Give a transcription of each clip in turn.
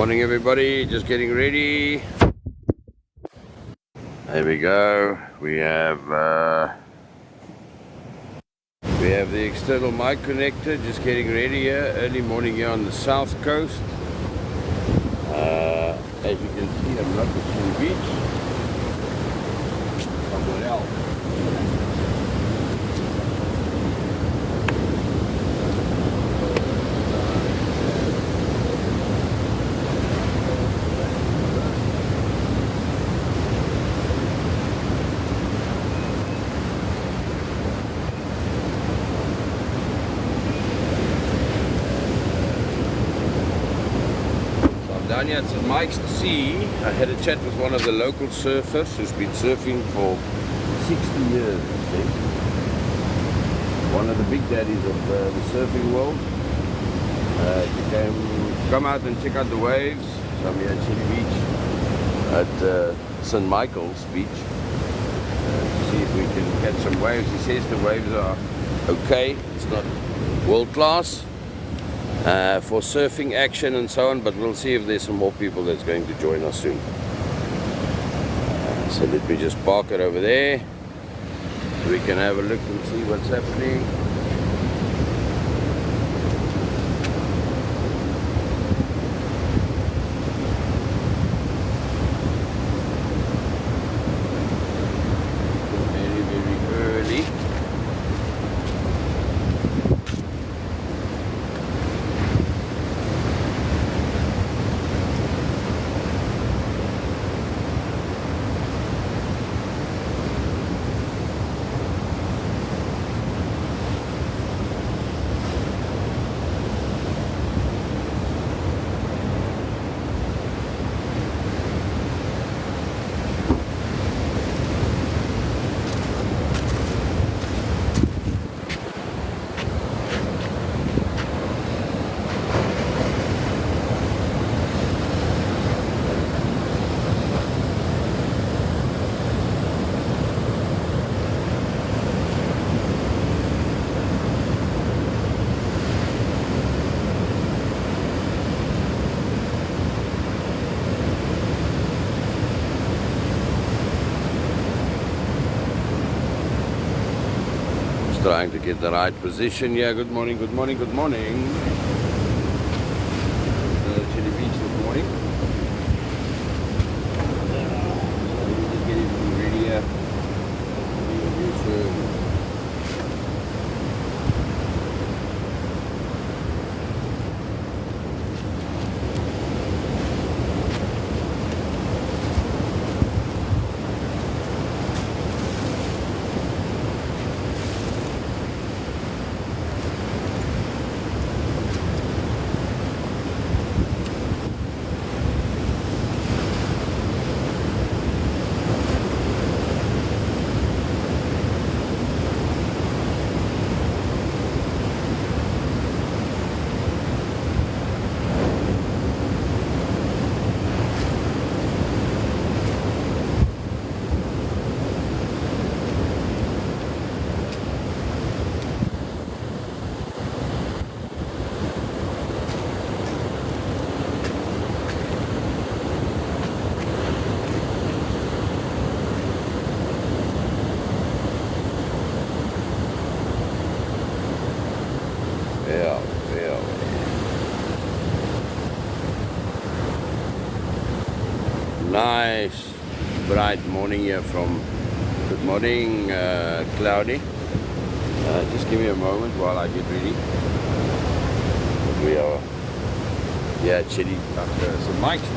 Morning everybody, just getting ready. There we go. We have the external mic connector, just getting ready here. Early morning here on the south coast. As you can see, I'm not at Chile Beach. Somewhere else. Down here at St. Mike's to Sea, I had a chat with one of the local surfers who's been surfing for 60 years, I think. One of the big daddies of the surfing world. You can come out and check out the waves. So I'm here at Chile Beach at St. Michael's Beach to see if we can catch some waves. He says the waves are okay, it's not world class. For surfing action and so on, but we'll see if there's some more people that's going to join us soon. So let me just park it over there so we can have a look and see what's happening. Very, very early. Trying to get the right position. Yeah, good morning, good morning, good morning. Chile Beach this morning. Just getting ready here. Nice bright morning here from good morning cloudy. Just give me a moment while I get ready. We are Chile after St. Mike's.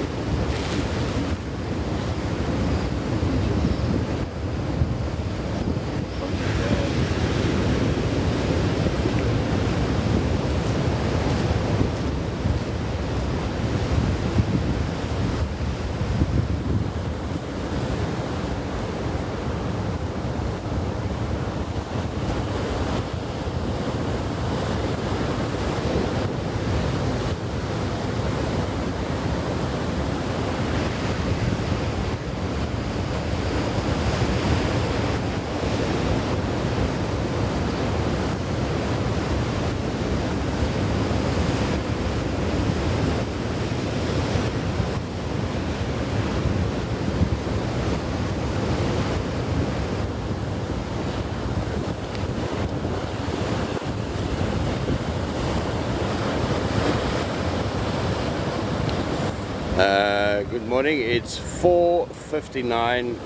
Good morning. It's 4:59,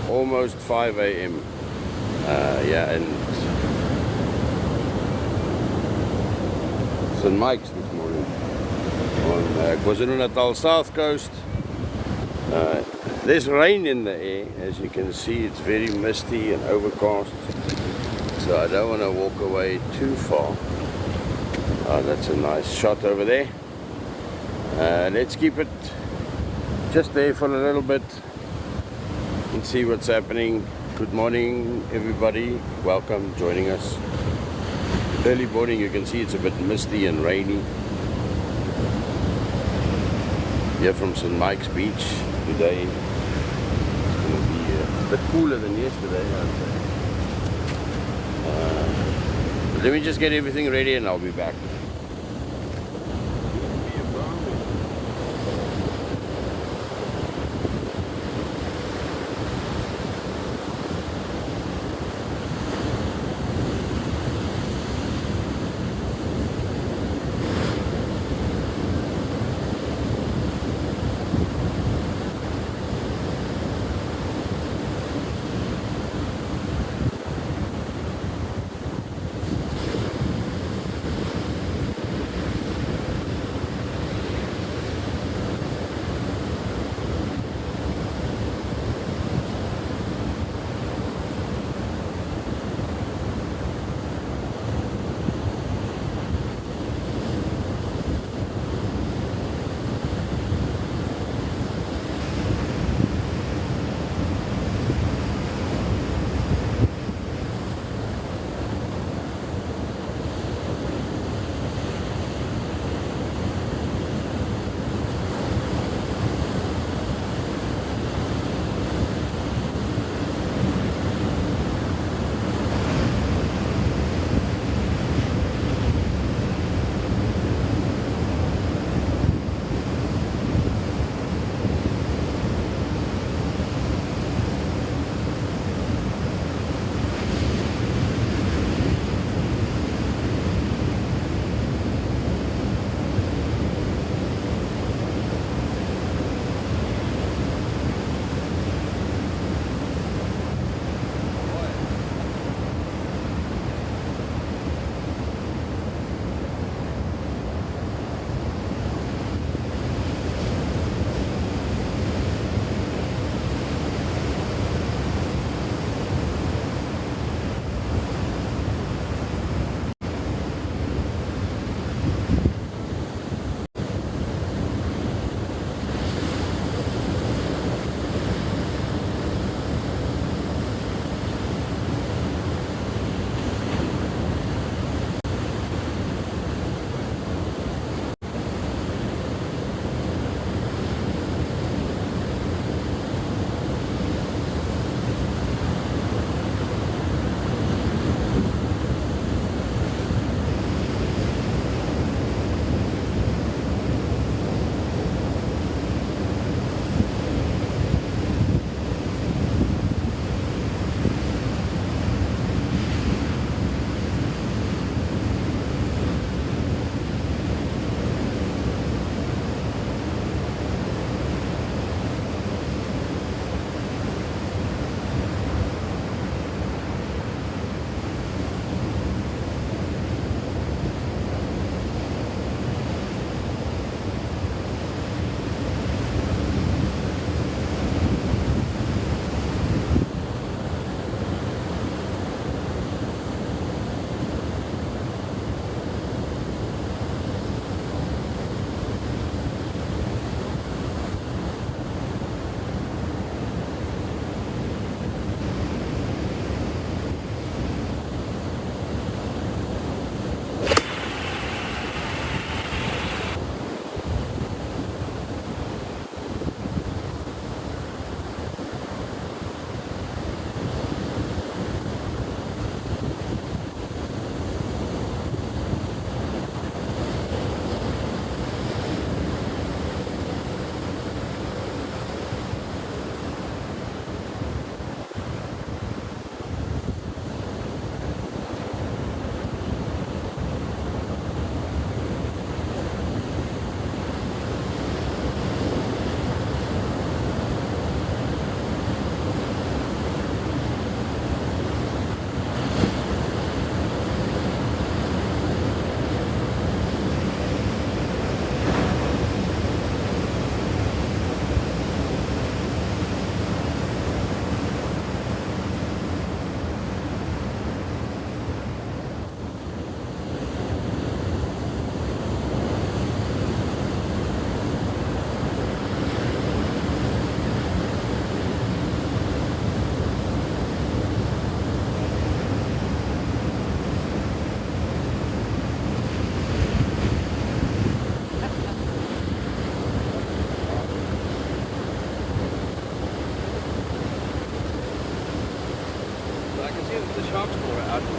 almost 5 a.m. Yeah, and St. Mike's this morning on KwaZulu-Natal South Coast. There's rain in the air, as you can see. It's very misty and overcast, so I don't want to walk away too far. That's a nice shot over there. Let's keep it just there for a little bit and see what's happening. Good morning, everybody. Welcome, joining us. Early morning. You can see it's a bit misty and rainy here from St. Mike's Beach today. It's going to be a bit cooler than yesterday, I'd say. Let me just get everything ready and I'll be back.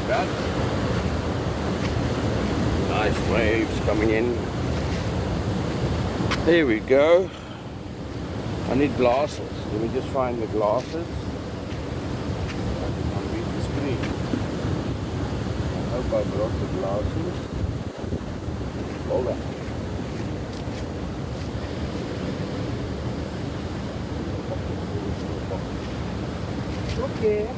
about. Nice waves coming in. There we go. I need glasses. Let me just find the glasses. I can't read the screen. I hope I brought the glasses. Hold on. Okay.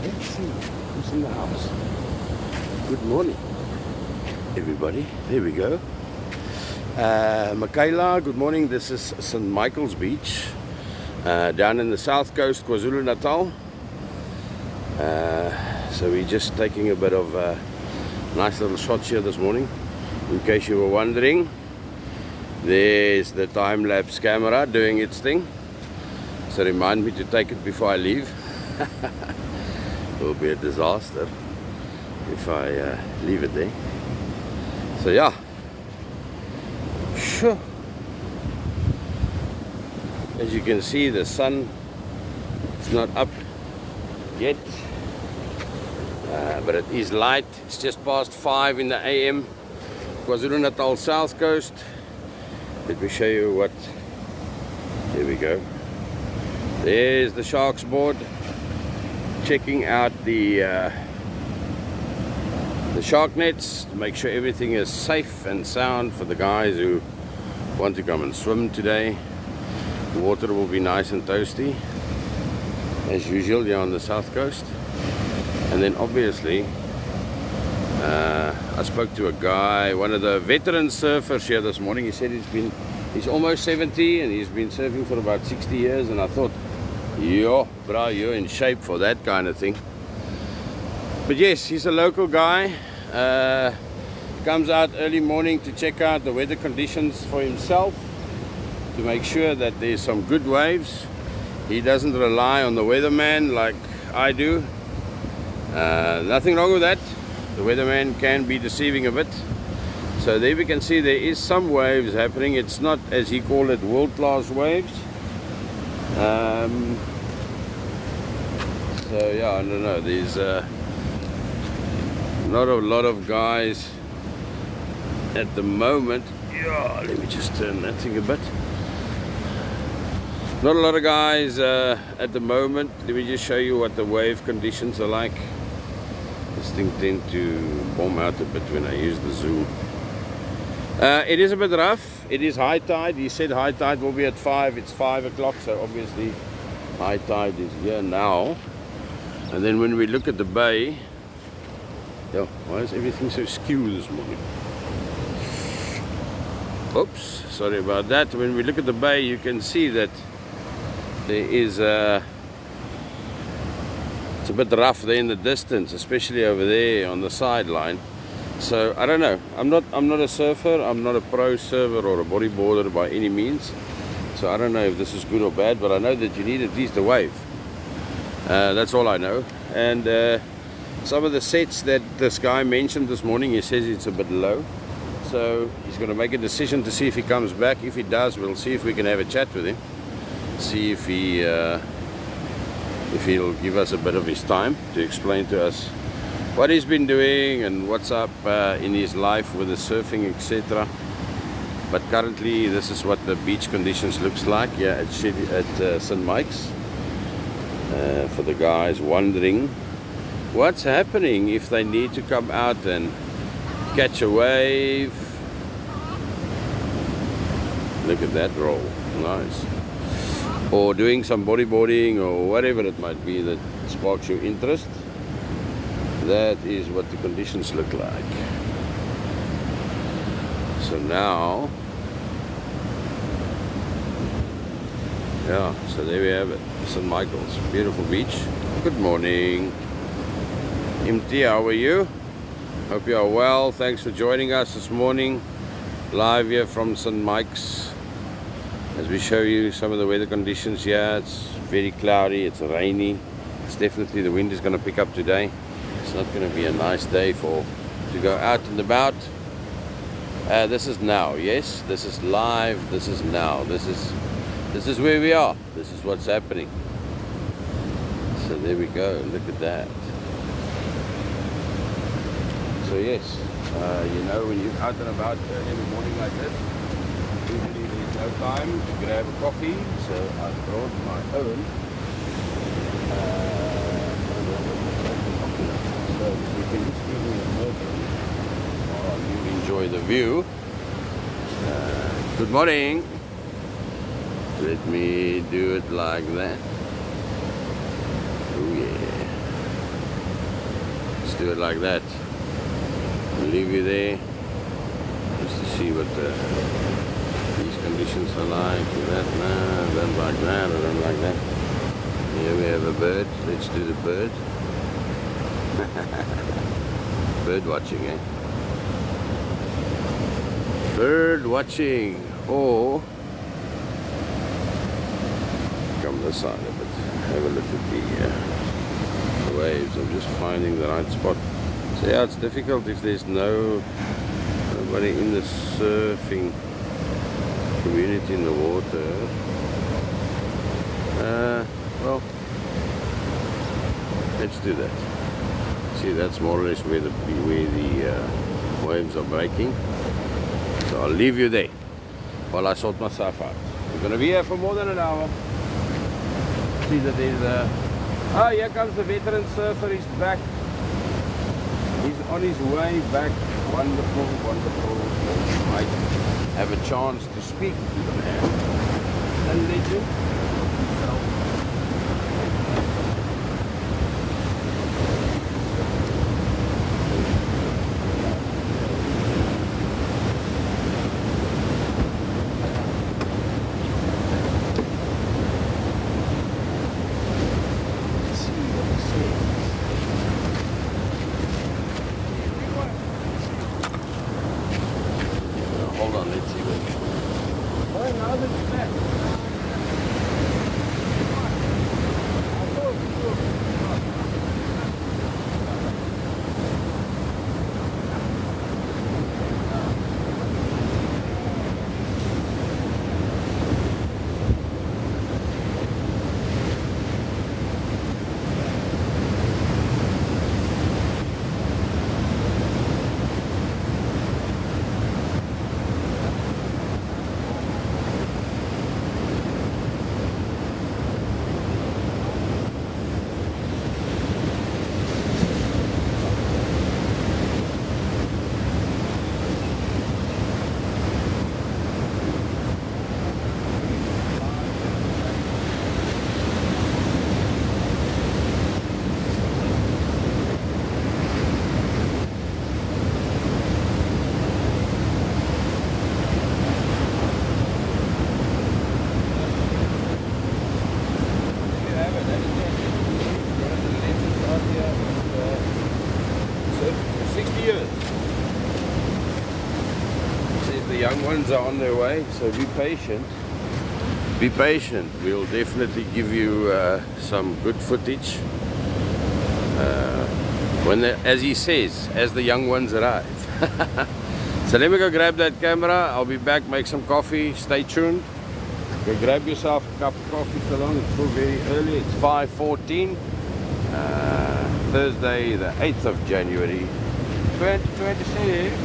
Let's see who's in the house. Good morning, everybody. There we go. Michaela, good morning. This is St. Michael's Beach, down in the south coast, KwaZulu-Natal. So we're just taking a bit of nice little shots here this morning. In case you were wondering, there's the time-lapse camera doing its thing. So remind me to take it before I leave. It will be a disaster if I leave it there. So yeah, sure. As you can see, the sun is not up yet, but it is light. It's just past 5 in the AM, KwaZulu-Natal south coast. Let me show you what. There we go. There's the Sharks board, checking out the shark nets to make sure everything is safe and sound for the guys who want to come and swim today. The water will be nice and toasty as usual here on the south coast. And then obviously I spoke to a guy, one of the veteran surfers here this morning. He said he's almost 70 and he's been surfing for about 60 years, and I thought, yo, bro, you're in shape for that kind of thing. But yes, he's a local guy. Comes out early morning to check out the weather conditions for himself, to make sure that there's some good waves. He doesn't rely on the weatherman like I do. Nothing wrong with that. The weatherman can be deceiving a bit. So there we can see there is some waves happening. It's not, as he called it, world-class waves. So yeah, I don't know. There's not a lot of guys at the moment. Yeah, let me just turn that thing a bit. Not a lot of guys at the moment. Let me just show you what the wave conditions are like. This thing tends to bomb out a bit when I use the zoom. It is a bit rough. It is high tide. He said high tide will be at 5. It's 5 o'clock, so obviously high tide is here now. And then when we look at the bay, yeah, why is everything so skew this morning? Oops, sorry about that. When we look at the bay, you can see that there is it's a bit rough there in the distance, especially over there on the sideline. So I don't know. I'm not a surfer. I'm not a pro surfer or a bodyboarder by any means. So I don't know if this is good or bad, but I know that you need at least a wave. That's all I know. And some of the sets that this guy mentioned this morning, he says it's a bit low. So he's going to make a decision to see if he comes back. If he does, we'll see if we can have a chat with him. See if he'll give us a bit of his time to explain to us what he's been doing and what's up in his life with the surfing, etc. But currently, this is what the beach conditions looks like here at St. Mike's. For the guys wondering what's happening if they need to come out and catch a wave. Look at that roll, nice. Or doing some bodyboarding or whatever it might be that sparks your interest. That is what the conditions look like. So now, yeah, so there we have it, St. Michael's, beautiful beach. Good morning. MT, how are you? Hope you are well. Thanks for joining us this morning, live here from St. Mike's, as we show you some of the weather conditions here. It's very cloudy, it's rainy. It's definitely, the wind is going to pick up today. It's not going to be a nice day to go out and about. This is now, yes. This is live. This is now. This is where we are. This is what's happening. So there we go. Look at that. So yes, you know, when you're out and about early in the morning like this, usually there's no time to grab a coffee. So I brought my own. So you can just give me a moment while you enjoy the view. Good morning. Let me do it like that. Oh yeah. Let's do it like that. I'll leave you there just to see what these conditions are like. That, nah, I don't like that, I don't like that. Here we have a bird. Let's do the bird. Bird watching, eh? Bird watching. Or come this side of it. Have a look at the waves. I'm just finding the right spot. So yeah, it's difficult if there's nobody in the surfing community in the water. Well, let's do that. See, that's more or less where the waves are breaking. So I'll leave you there while I sort myself out. We're going to be here for more than an hour. See that there's oh, here comes the veteran surfer. He's back. He's on his way back. Wonderful, wonderful. I have a chance to speak to the man. A legend. Hold on, let's see what. Oh, now that it's back. Young ones are on their way, so be patient. Be patient. We'll definitely give you some good footage when, as he says, as the young ones arrive. So let me go grab that camera. I'll be back. Make some coffee. Stay tuned. Go grab yourself a cup of coffee. So long. It's still very early. It's 5:14. Thursday, the 8th of January, 2026.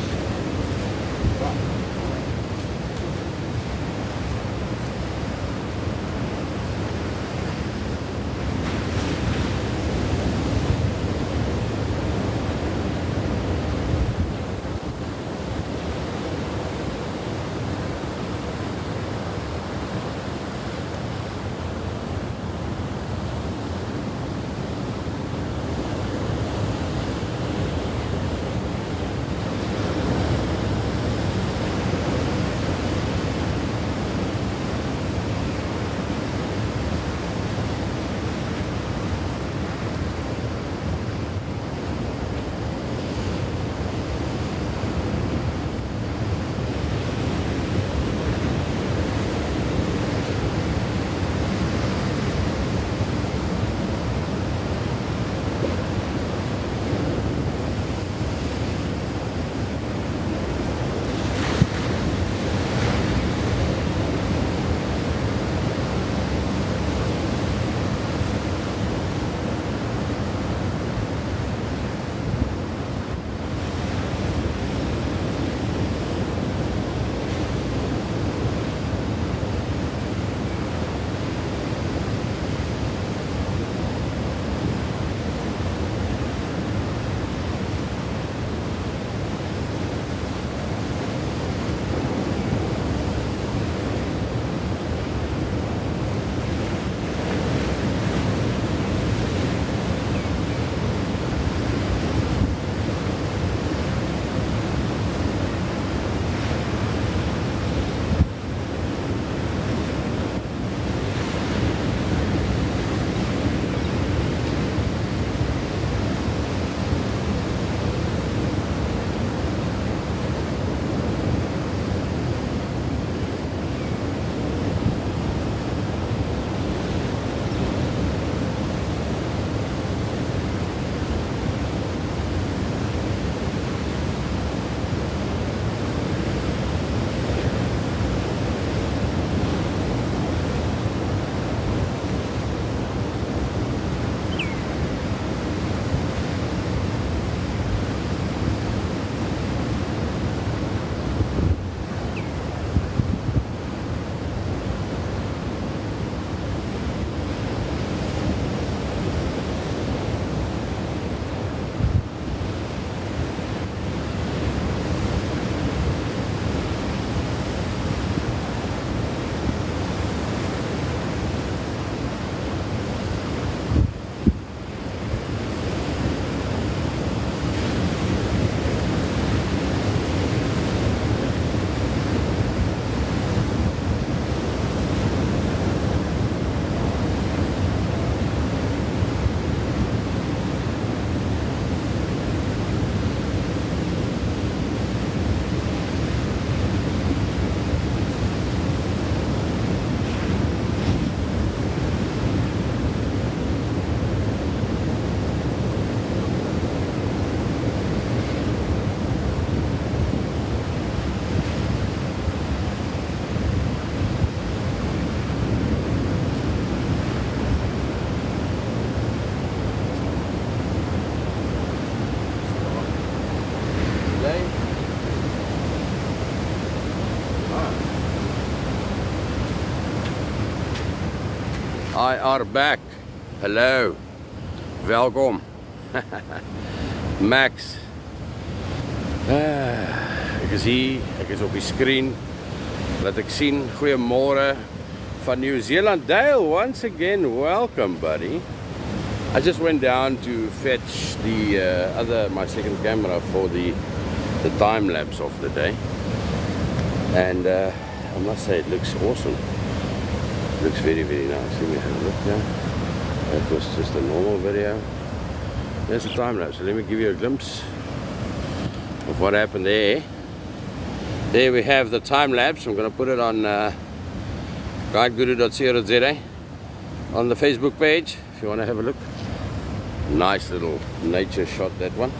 I are back. Hallo. Welkom. Max. Ek is hier, ek is op die screen. Laat ek sien, goeiemôre van New Zealand. Dale, once again, welcome buddy. I just went down to fetch the my second camera for the time lapse of the day. And I must say it looks awesome. It looks very, very nice. Let me have a look here. That was just a normal video. There's a time lapse. So let me give you a glimpse of what happened there. There we have the time lapse. I'm going to put it on guideguru.co.za on the Facebook page if you want to have a look. Nice little nature shot, that one.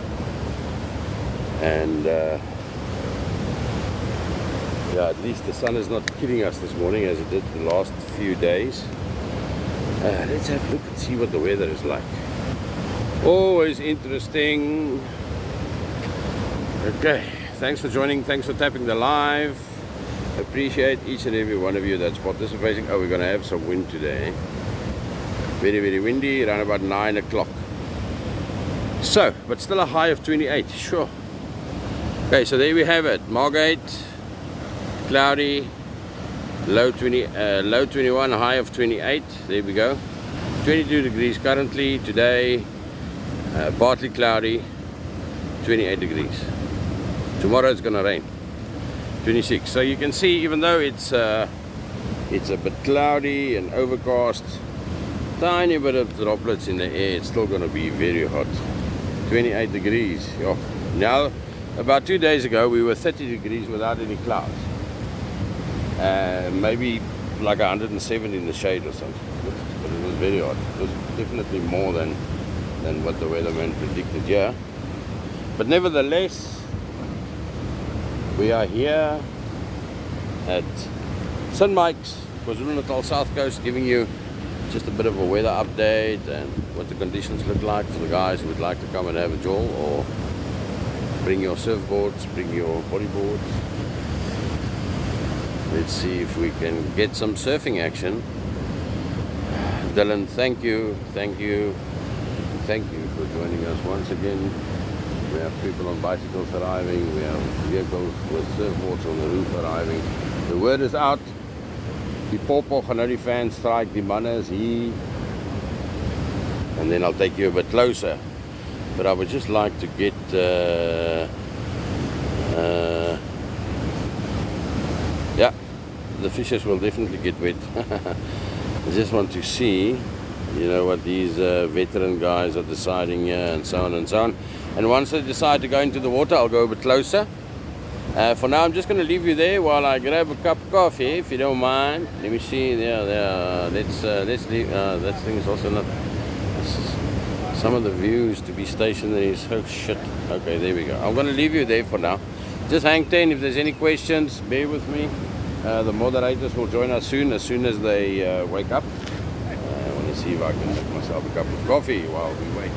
And yeah, at least the sun is not killing us this morning as it did the last few days. Let's have a look and see what the weather is like. Always interesting. Okay, thanks for joining, thanks for tapping the live. Appreciate each and every one of you that's participating. Oh, we're going to have some wind today. Very, very windy, around about 9 o'clock. So, but still a high of 28, sure. Okay, so there we have it. Margate, cloudy, low 21, high of 28. There we go. 22 degrees currently today. Partly cloudy, 28 degrees. Tomorrow it's gonna rain, 26. So you can see, even though it's a bit cloudy and overcast, tiny bit of droplets in the air, it's still gonna be very hot. 28 degrees. Yo. Now, about 2 days ago, we were 30 degrees without any clouds. Maybe like 107 in the shade or something. But it was very hot. It was definitely more than what the weatherman predicted here. But nevertheless, we are here at St. Mike's, KwaZulu-Natal South Coast, giving you just a bit of a weather update and what the conditions look like for the guys who would like to come and have a jaw, or bring your surfboards, bring your bodyboards. Let's see if we can get some surfing action. Dylan, thank you for joining us once again. We have people on bicycles arriving, we have vehicles with surfboards on the roof arriving. The word is out. Die Popo gaan nou die fans strike, die manne is hier. And then I'll take you a bit closer. But I would just like to get yeah, the fishes will definitely get wet. I just want to see, you know, what these veteran guys are deciding here, and so on and so on. And once they decide to go into the water, I'll go a bit closer. For now, I'm just going to leave you there while I grab a cup of coffee, if you don't mind. Let me see. There. Let's leave. That thing is also not. Some of the views to be stationary is oh shit. Okay, there we go. I'm going to leave you there for now. Just hang tight. If there's any questions, bear with me. The moderators will join us as soon as they wake up. I want to see if I can make myself a cup of coffee while we wait.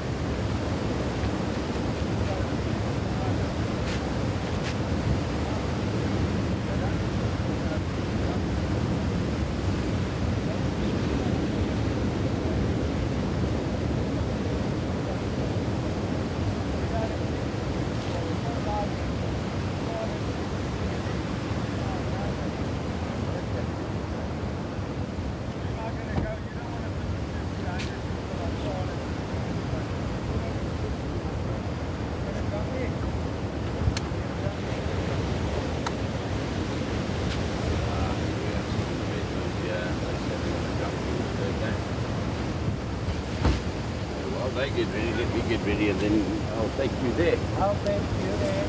They get ready, let me get ready, and then I'll take you there. I'll take you there.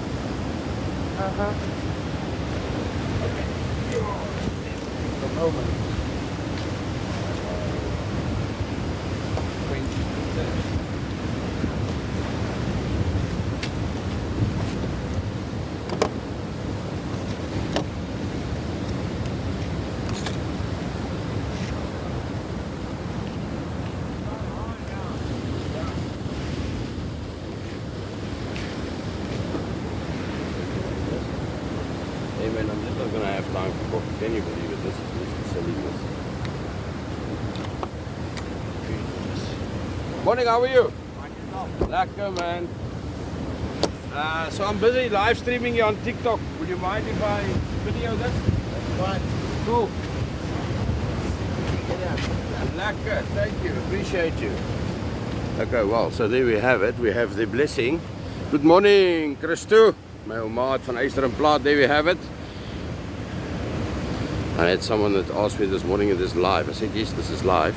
Uh-huh. Okay. The moment. 20%. I'm just not going to have time for coffee. Can you believe it? This is silliness. Morning, how are you? Lekker, man. So I'm busy live streaming you on TikTok. Would you mind if I video this? Fine. Cool. Lekker, thank you, appreciate you. Okay, well, so there we have it. We have the blessing. Good morning, Christo. My maat van Eyster and Plaat, there we have it. I had someone that asked me this morning, is this live? I said, yes, this is live.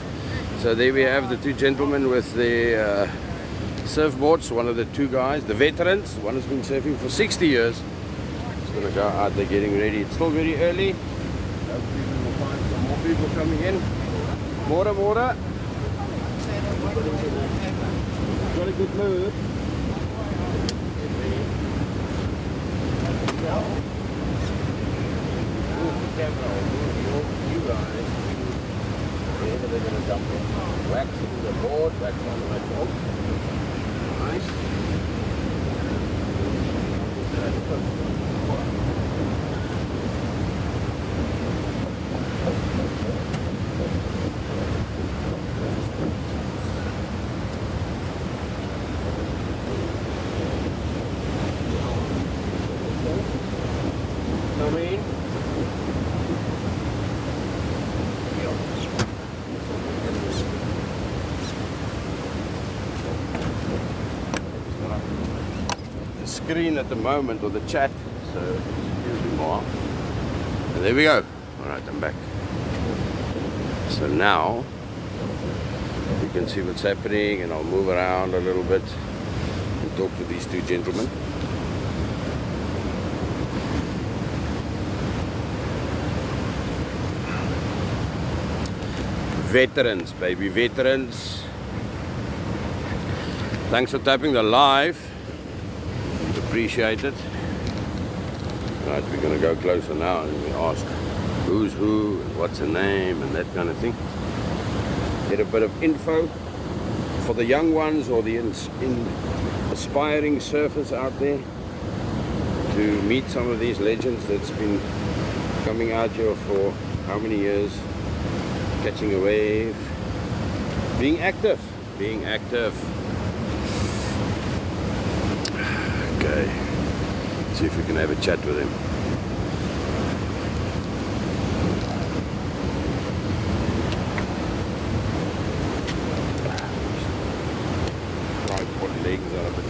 So there we have the two gentlemen with the surfboards, one of the two guys, the veterans. One has been surfing for 60 years. It's going to go out there getting ready. It's still very early. Hopefully we will find some more people coming in. More. Got a good mood. You guys, wherever they're going to jump in. Waxing the board, wax on the top. Nice. Come in. The screen at the moment, or the chat, so excuse me more. And there we go. Alright, I'm back. So now we can see what's happening, and I'll move around a little bit and talk to these two gentlemen. Veterans, baby, veterans. Thanks for tapping the live. Appreciate it. Right, we're going to go closer now and we ask who's who and what's the name and that kind of thing. Get a bit of info for the young ones or the aspiring surfers out there to meet some of these legends that's been coming out here for how many years, catching a wave, being active. Okay, let's see if we can have a chat with him. Tripod legs are a bit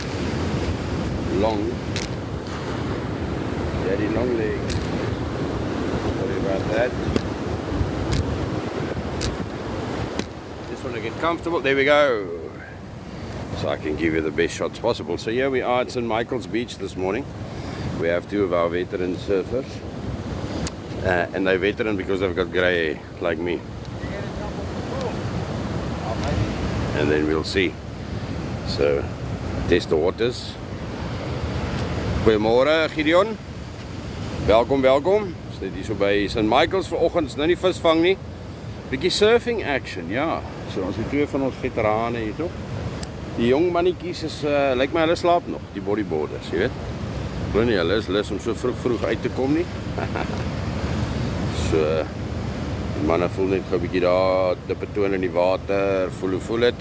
long. Daddy long legs. Sorry about that. Just want to get comfortable. There we go. So I can give you the best shots possible. So here we are at St. Michael's Beach this morning. We have two of our veteran surfers. And they're veteran because they've got grey hair, like me. And then we'll see. So, test the waters. Goeiemôre Gideon. Welkom. Ons net hier so by St. Michael's vanoggend. Is nou nie visvang nie. Bietjie surfing action, ja. So ons het twee van ons veterane hier toe. Die jong mannetjies is, lyk my hulle slaap nog, die bodyboarders, jy weet. Glo nie, hulle is lus om so vroeg uit te kom nie. So, die manne voel net gou 'n bietjie daar, dip 'n toon in die water, voel it.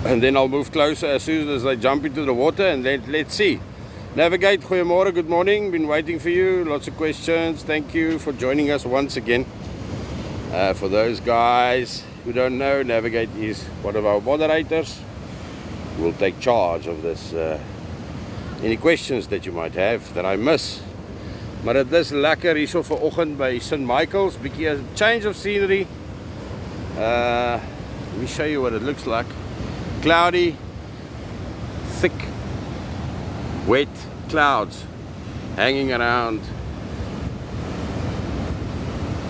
And then I'll move closer as soon as they jump into the water and then let's see. Navigate, goeiemôre, good morning, been waiting for you, lots of questions, thank you for joining us once again. For those guys who don't know, Navigate is one of our moderators. We'll take charge of this. Any questions that you might have that I miss. Maar dit is lekker hierso vanoggend by St. Michael's. Bietjie a change of scenery. Let me show you what it looks like. Cloudy, thick, wet clouds hanging around.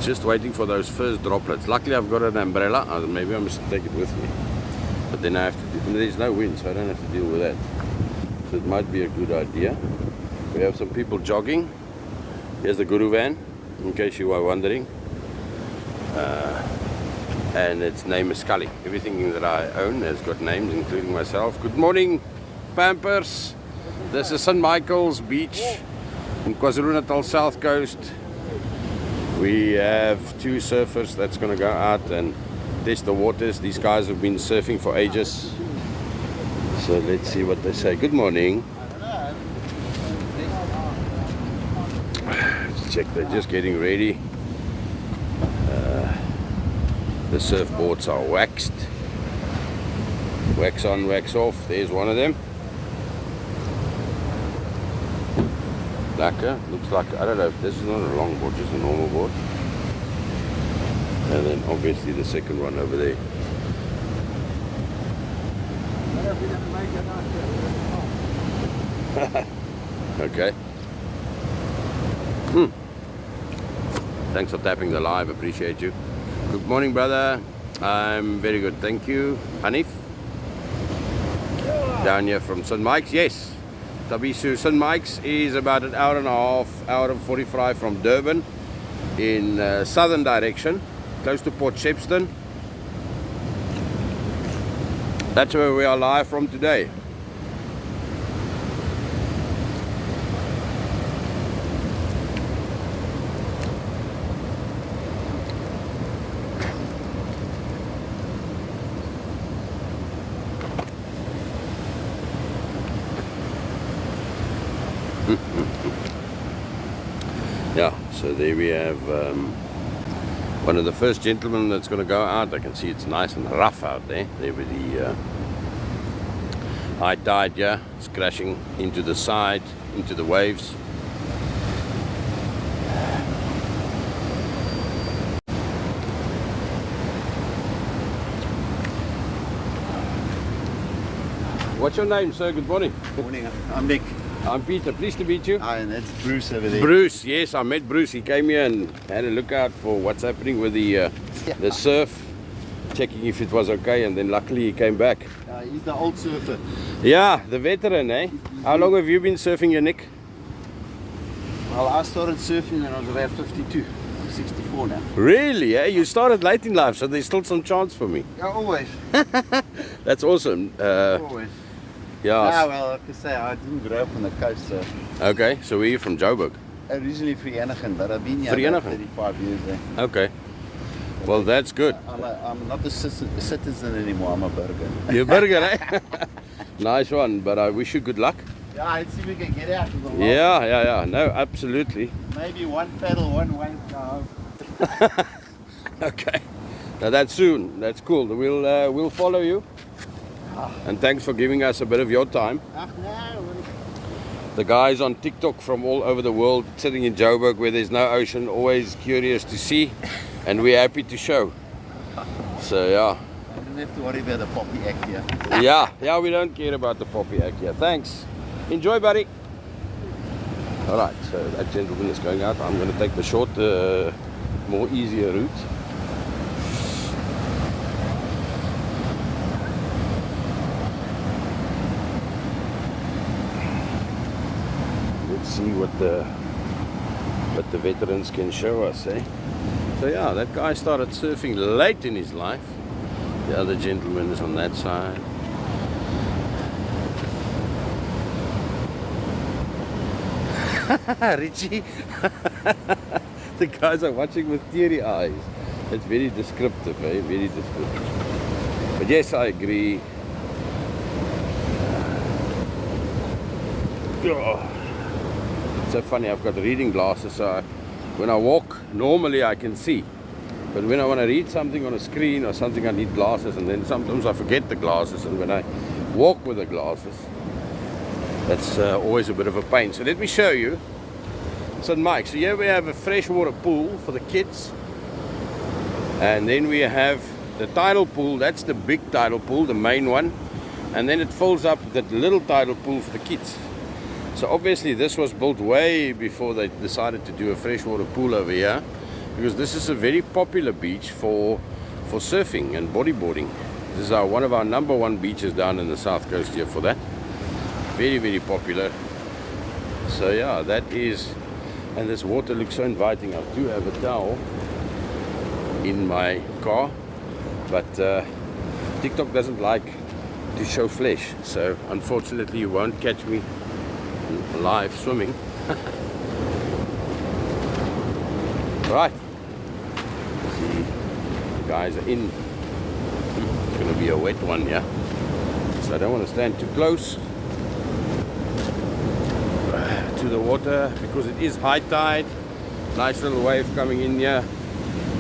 Just waiting for those first droplets. Luckily I've got an umbrella. Maybe I must take it with me. But then I have to, there's no wind, so I don't have to deal with that. So it might be a good idea. We have some people jogging. Here's the Guru van, in case you are wondering. And its name is Scully. Everything that I own has got names, including myself. Good morning, Pampers. This is St. Michael's Beach in KwaZulu-Natal South Coast. We have two surfers that's going to go out and test the waters. These guys have been surfing for ages. So let's see what they say. Good morning. Let's check, they're just getting ready. The surfboards are waxed. Wax on, wax off. There's one of them. Lekker. Looks like, I don't know if this is not a long board, just a normal board. And then obviously the second one over there. Okay. Thanks for tapping the live, appreciate you. Good morning, brother. I'm very good, thank you. Hanif? Down here from St. Mike's, yes. Tabisu, St. Mike's is about an hour and a half, hour and 45 from Durban in southern direction, close to Port Shepstone. That's where we are live from today. Yeah, so there we have one of the first gentlemen that's going to go out. I can see it's nice and rough out there. There with the high tide, yeah, it's crashing into the side, into the waves. What's your name, sir? Good morning. Good morning, I'm Nick. I'm Peter, pleased to meet you. Hi, and that's Bruce over there. Bruce, yes, I met Bruce. He came here and had a look out for what's happening with the surf, checking if it was okay, and then luckily he came back. He's the old surfer. Yeah, the veteran, eh? How long have you been surfing here, Nick? Well, I started surfing when I was about 52. I'm 64 now. Really, eh? You started late in life, so there's still some chance for me. Yeah, always. That's awesome. Always. Yeah. Well, like I say, I didn't grow up on the coast, so Okay, so we're from Joburg. originally Vereeniging, but I've been here Vereeniging? about 35 years there. Okay. Well, that's good. I'm not a citizen anymore, I'm a burger. You're burger, eh? Nice one, but I wish you good luck. Yeah, let's see if we can get out of the water. Yeah. No, absolutely. Maybe one paddle, one wave now. Okay. Now that's soon. That's cool. We'll follow you. And thanks for giving us a bit of your time. No. The guys on TikTok from all over the world sitting in Joburg where there's no ocean, always curious to see, and we're happy to show. So yeah. I don't have to worry about the poppy act here. Yeah, we don't care about the poppy act here. Thanks. Enjoy, buddy. Alright, so that gentleman is going out. I'm going to take the short, more easier route. See what the veterans can show us, eh? So yeah, that guy started surfing late in his life. The other gentleman is on that side. Richie. The guys are watching with teary eyes. It's very descriptive, eh? Very descriptive. But yes, I agree. So funny, I've got reading glasses, so when I walk normally I can see, but when I want to read something on a screen or something I need glasses, and then sometimes I forget the glasses, and when I walk with the glasses that's always a bit of a pain. So let me show you St. Mike's. So here we have a freshwater pool for the kids, and then we have the tidal pool. That's the big tidal pool, the main one, and then it fills up that little tidal pool for the kids. So obviously this was built way before they decided to do a freshwater pool over here, because this is a very popular beach for surfing and bodyboarding. This is one of our #1 beaches down in the south coast here for that. Very, very popular. So yeah, that is, and this water looks so inviting. I do have a towel in my car, but TikTok doesn't like to show flesh, so unfortunately you won't catch me live swimming. Right, see, the guys are in going to be a wet one, yeah. So I don't want to stand too close to the water because it is high tide. Nice little wave coming in here.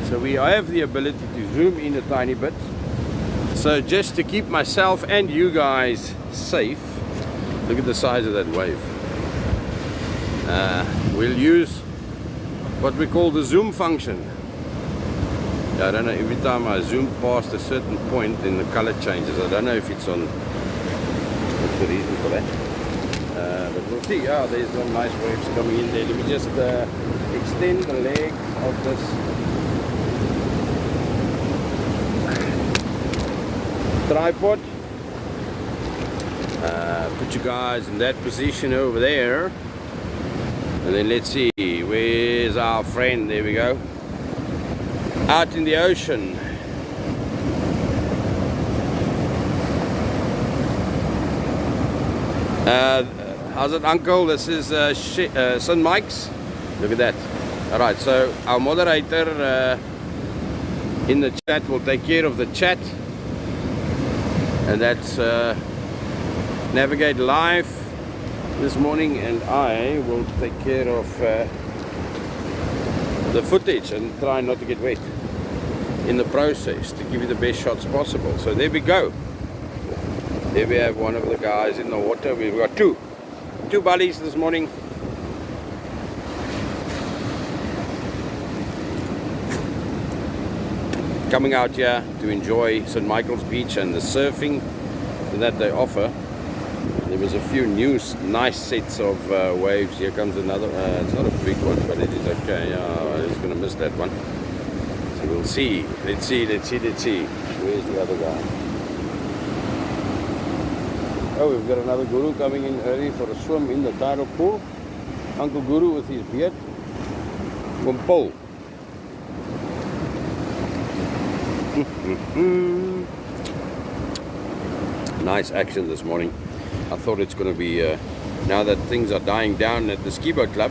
So I have the ability to zoom in a tiny bit. So just to keep myself and you guys safe, look at the size of that wave. We'll use what we call the zoom function. I don't know, every time I zoom past a certain point, then the color changes. I don't know if it's on, what's the reason for that. But we'll see. Ah, there's some nice waves coming in there. Let me just extend the leg of this tripod. Put you guys in that position over there. And then let's see, where's our friend? There we go. Out in the ocean. How's it, Uncle? This is St. Mike's. Look at that. Alright, so our moderator in the chat will take care of the chat. And that's Navigate Live this morning, and I will take care of the footage and try not to get wet in the process to give you the best shots possible. So there we go. There we have one of the guys in the water. We've got two buddies this morning. Coming out here to enjoy St. Michael's Beach and the surfing that they offer. There was a few new nice sets of waves. Here comes another. It's not a big one, but it is okay. Yeah, I was going to miss that one. So we'll see. Let's see. Where's the other guy? Oh, we've got another guru coming in early for a swim in the tidal pool. Uncle Guru with his beard. From Paul. Nice action this morning. I thought it's going to be, now that things are dying down at the ski boat club,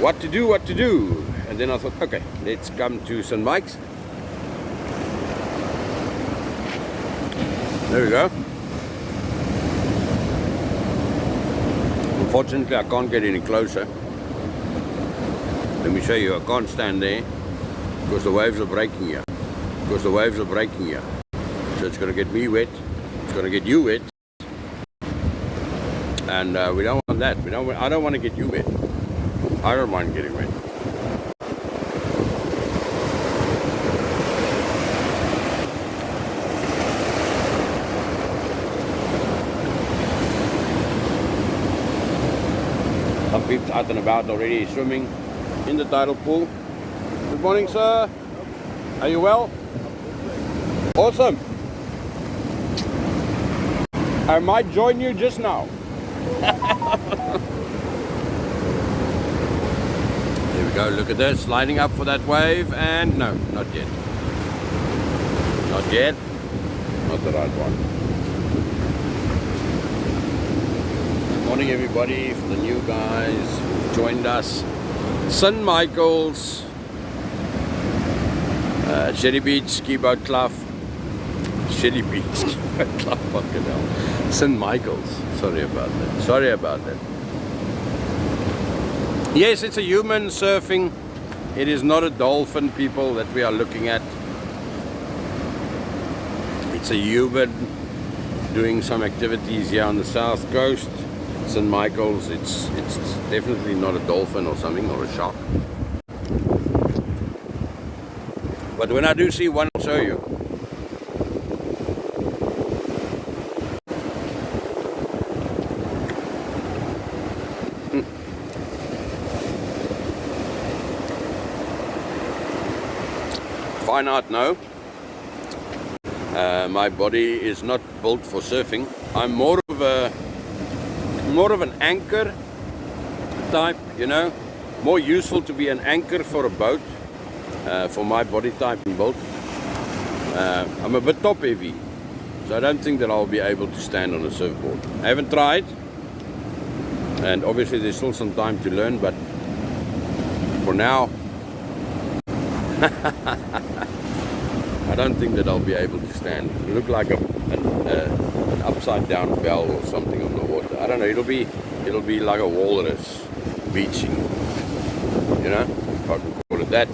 what to do. And then I thought, okay, let's come to St. Mike's. There we go. Unfortunately, I can't get any closer. Let me show you, I can't stand there because the waves are breaking here. So it's going to get me wet. It's going to get you wet. And we don't want that. I don't want to get you wet. I don't mind getting wet. Some people out and about already swimming in the tidal pool. Good morning, sir. Are you well? Awesome. I might join you just now. There we go, look at this, lining up for that wave, and no, not yet. Not yet. Not the right one. Good morning everybody, for the new guys who joined us. St. Michael's, Shelly Beach Ski Boat Club. Shelly Beach Ski Boat Club, fucking hell. St. Michael's. Sorry about that. Yes, it's a human surfing. It is not a dolphin, people, that we are looking at. It's a human doing some activities here on the south coast. St. Michael's, it's definitely not a dolphin or something, or a shark. But when I do see one, I'll show you. Fine art, no. My body is not built for surfing. I'm more of an anchor type, you know, more useful to be an anchor for a boat, for my body type and build. I'm a bit top heavy, so I don't think that I'll be able to stand on a surfboard. I haven't tried, and obviously there's still some time to learn, but for now I don't think that I'll be able to stand. It'll look like an upside down bell or something on the water. I don't know. It'll be like a walrus beaching. You know, if I can call it that.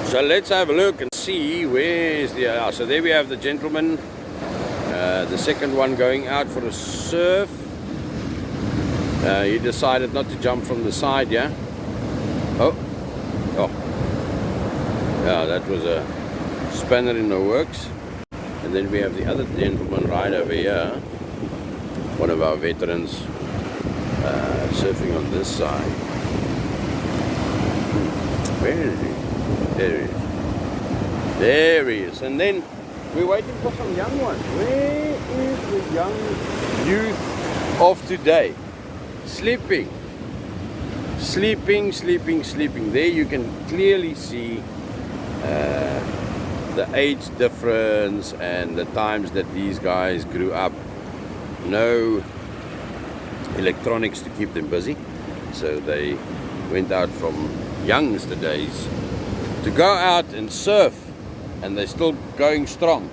So let's have a look and see where's the. So there we have the gentleman. The second one going out for a surf. He decided not to jump from the side, yeah? Oh. Yeah, that was a spanner in the works. And then we have the other gentleman right over here. One of our veterans surfing on this side. Where is he? There he is. There he is. And then we're waiting for some young ones. Where is the young youth of today? Sleeping. There you can clearly see the age difference and the times that these guys grew up. No electronics to keep them busy. So they went out from youngster days to go out and surf, and they're still going strong.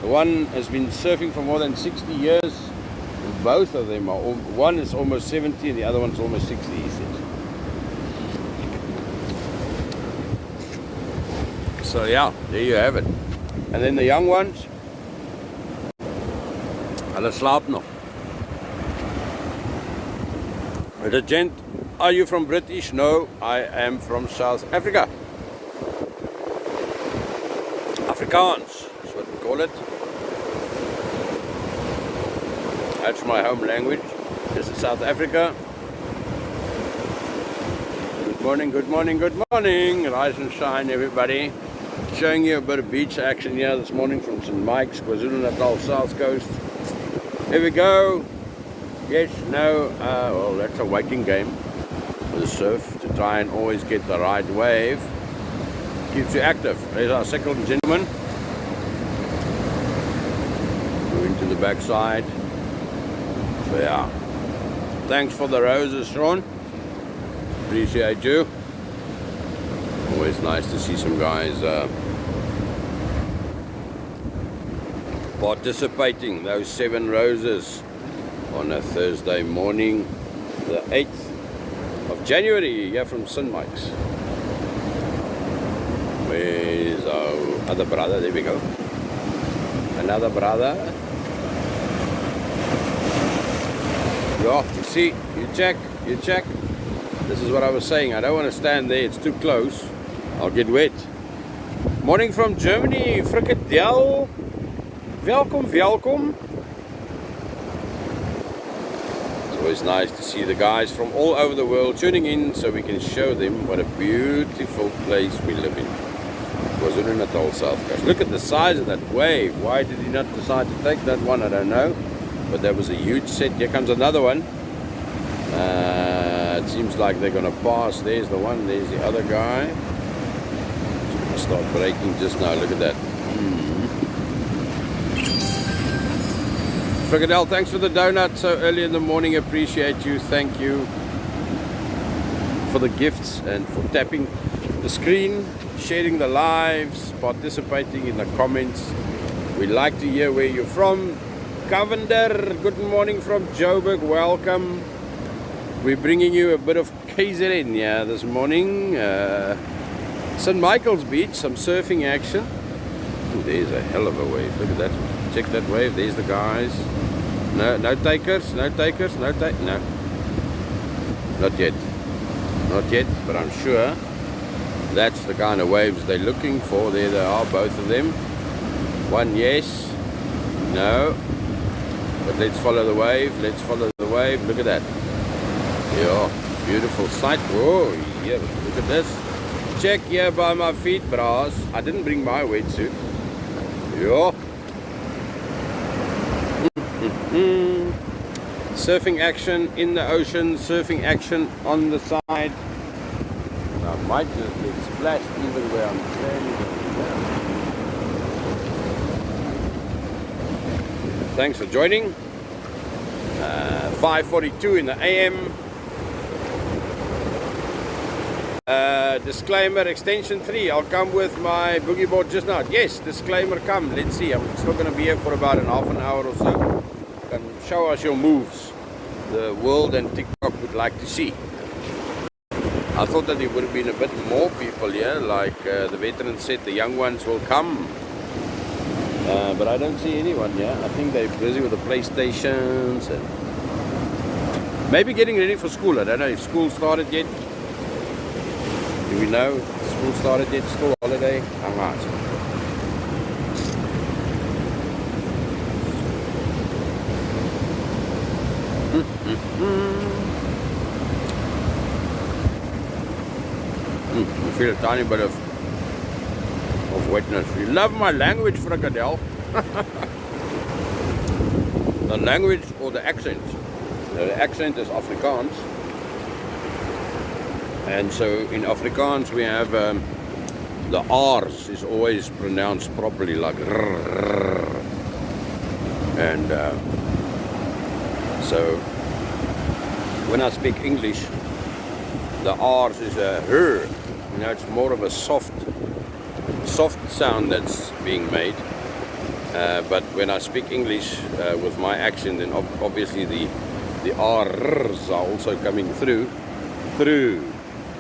The one has been surfing for more than 60 years. Both of them are, one is almost 70 and the other one's almost 60, he says. So yeah, there you have it. And then the young ones, hulle slaap nog. The gent, are you from British? No, I am from South Africa. Afrikaans is what we call it. That's my home language. This is South Africa. Good morning. Rise and shine, everybody. Showing you a bit of beach action here this morning from St. Mike's, KwaZulu-Natal, South Coast. Here we go. Yes, no, well, that's a waiting game for the surf to try and always get the right wave. Keeps you active. There's our second gentleman. Moving to the backside. So yeah. Thanks for the roses, Sean. Appreciate you. Always nice to see some guys participating. Those 7 roses on a Thursday morning, the 8th of January, here from St. Mike's. Where's our other brother? There we go. Another brother. Yeah, you see, you check. This is what I was saying. I don't want to stand there, it's too close. I'll get wet. Morning from Germany, Frikadel. Welcome. It's always nice to see the guys from all over the world tuning in so we can show them what a beautiful place we live in. KwaZulu-Natal, South Coast. Look at the size of that wave. Why did he not decide to take that one? I don't know. But that was a huge set. Here comes another one. It seems like they're going to pass. There's the one. There's the other guy. It's going to start breaking just now. Look at that. Frikadel, thanks for the donut so early in the morning. Appreciate you. Thank you for the gifts and for tapping the screen, sharing the lives, participating in the comments. We like to hear where you're from. Cavender, good morning from Joburg. Welcome. We're bringing you a bit of KZN this morning. St. Michael's Beach, some surfing action. Ooh, there's a hell of a wave. Look at that. Check that wave. There's the guys. No takers. No. Not yet, but I'm sure that's the kind of waves they're looking for. There they are, both of them. One, yes. No. But let's follow the wave. Look at that. Yeah, beautiful sight. Whoa, yeah, look at this. Check here by my feet, bras. I didn't bring my wetsuit. Yeah. Surfing action in the ocean, surfing action on the side. I might just get splashed even where I'm standing. Thanks for joining. 5:42 in the AM. Disclaimer, extension 3. I'll come with my boogie board just now. Yes, disclaimer, come. Let's see. I'm still going to be here for about half an hour or so. You can show us your moves. The world and TikTok would like to see. I thought that there would have been a bit more people here. Like the veteran said, the young ones will come. But I don't see anyone here. I think they're busy with the PlayStations and maybe getting ready for school. I don't know if school started yet. Do we know? School started yet? School holiday? I'm not. I feel a tiny bit of wetness. You love my language, Frikadel. The language or the accent? The accent is Afrikaans. And so in Afrikaans we have the R's is always pronounced properly, like rrr. And so when I speak English, the R's is a her. You know, it's more of a soft sound that's being made. But when I speak English with my accent, then obviously the R's are also coming through.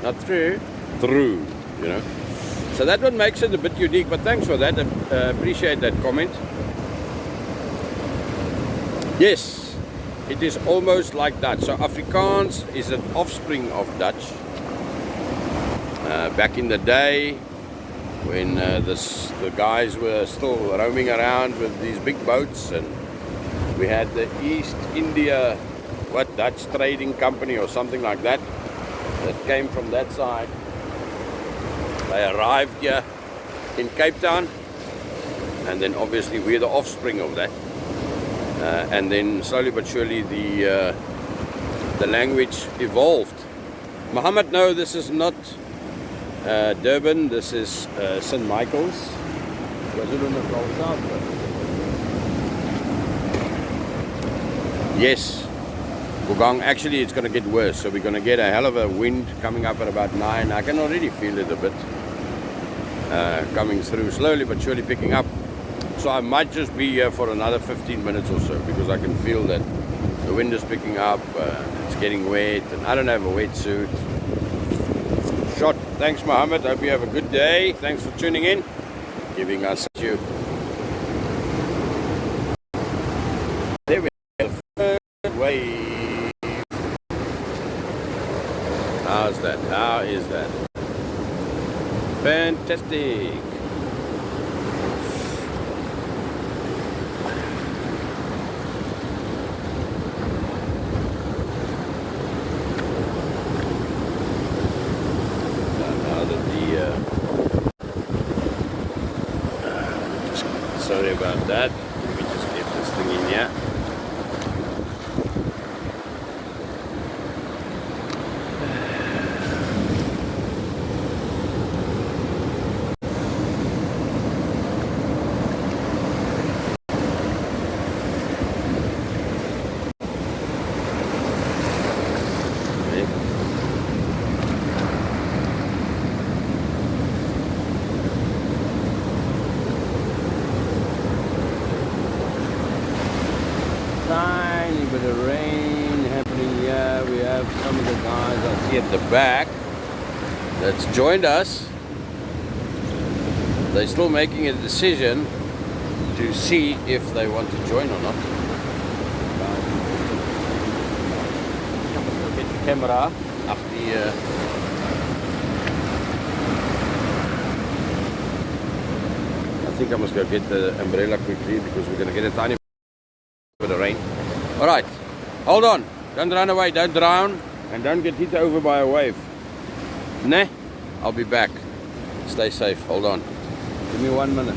Not through, you know. So that one makes it a bit unique, but thanks for that. Appreciate that comment. Yes, it is almost like Dutch. So Afrikaans is an offspring of Dutch. Back in the day, when the guys were still roaming around with these big boats, and we had the East India, Dutch Trading Company or something like that, that came from that side. They arrived here in Cape Town, and then obviously we're the offspring of that. And then slowly but surely the language evolved. Mohammed, no, this is not Durban, this is St. Michael's. Yes. Gougang, actually it's going to get worse, so we're going to get a hell of a wind coming up at about 9. I can already feel it a bit coming through, slowly but surely picking up. So I might just be here for another 15 minutes or so, because I can feel that the wind is picking up, it's getting wet, and I don't have a wetsuit. Shot. Thanks, Mohammed. Hope you have a good day. Thanks for tuning in, giving us you. There we go. Third wave. How's that? How is that? Fantastic. Now that sorry about that. Let me just get this thing in here. Tiny bit of rain happening here. We have some of the guys I see at the back that's joined us. They're still making a decision to see if they want to join or not. Get the camera up the I think I must go get the umbrella quickly, because we're going to get a tiny bit of rain. Alright, hold on. Don't run away, don't drown, and don't get hit over by a wave. Nah, I'll be back. Stay safe, hold on. Give me 1 minute.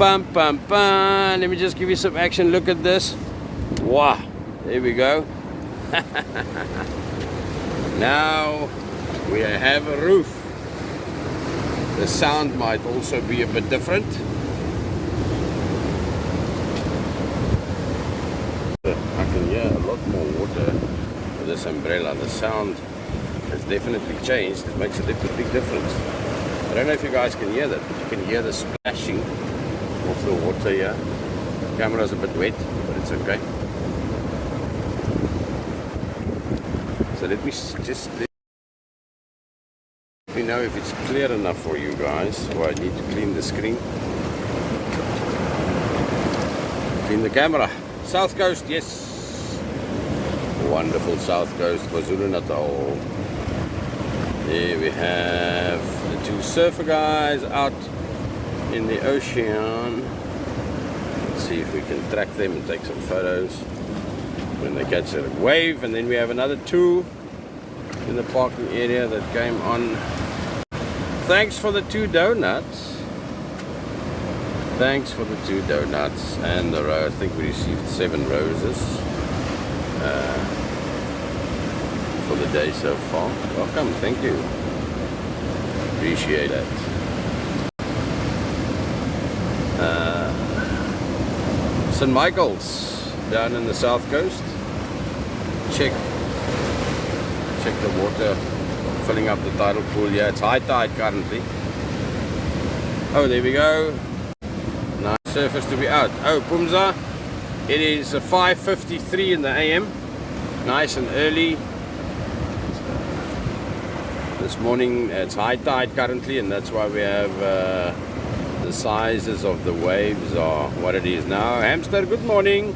Bum, bum, bum. Let me just give you some action. Look at this. Wow. There we go. Now we have a roof. The sound might also be a bit different. I can hear a lot more water with this umbrella. The sound has definitely changed. It makes a big difference. I don't know if you guys can hear that, but you can hear the splashing of the water here. The camera's a bit wet, but it's okay. So let me just let me know if it's clear enough for you guys, or I need to clean the screen. Clean the camera. South Coast, yes. Wonderful South Coast, KwaZulu-Natal. Here we have the two surfer guys out in the ocean. Let's see if we can track them and take some photos when they catch a wave. And then we have another two in the parking area that came on. Thanks for the 2 donuts. Thanks for the 2 donuts and the rose. I think we received 7 roses for the day so far. Welcome, thank you. Appreciate it. St. Michael's down in the south coast. Check the water filling up the tidal pool here. It's high tide currently. Oh, there we go. Nice surface to be out. Oh, Pumza, it is 5:53 in the AM. Nice and early. This morning it's high tide currently, and that's why we have the sizes of the waves are what it is now. Hamster, good morning.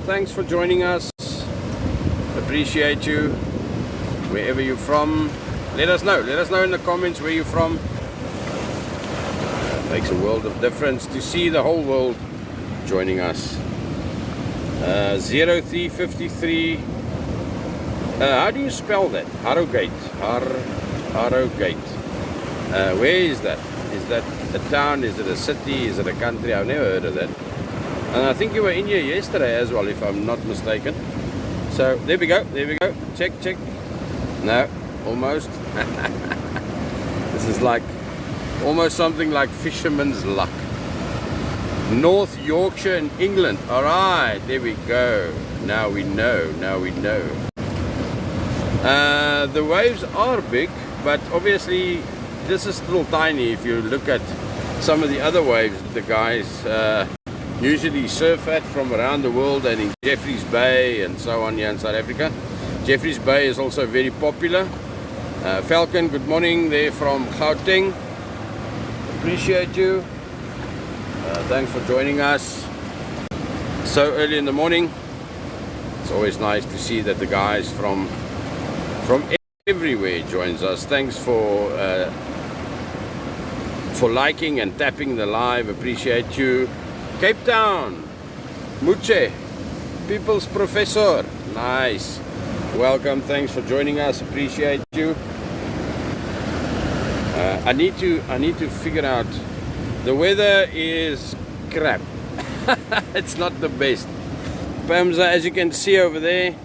Thanks for joining us. Appreciate you. Wherever you're from, let us know. Let us know in the comments where you're from. Makes a world of difference to see the whole world joining us. 0353. How do you spell that? Harrogate. Harrogate. Where is that? Is that a town? Is it a city? Is it a country? I've never heard of that. And I think you were in here yesterday as well, if I'm not mistaken. So there we go. There we go. Check. No, almost. This is like almost something like fisherman's luck. North Yorkshire in England. All right, there we go. Now we know. The waves are big, but obviously this is still tiny. If you look at some of the other waves that the guys usually surf at from around the world and in Jeffreys Bay and so on here in South Africa. Jeffreys Bay is also very popular. Falcon, good morning there from Gauteng. Appreciate you. Thanks for joining us so early in the morning. It's always nice to see that the guys from everywhere joins us. Thanks for liking and tapping the live. Appreciate you. Cape Town, Muche, People's Professor. Nice. Welcome. Thanks for joining us. Appreciate you. I need to figure out. The weather is crap. It's not the best. Pamza, as you can see over there,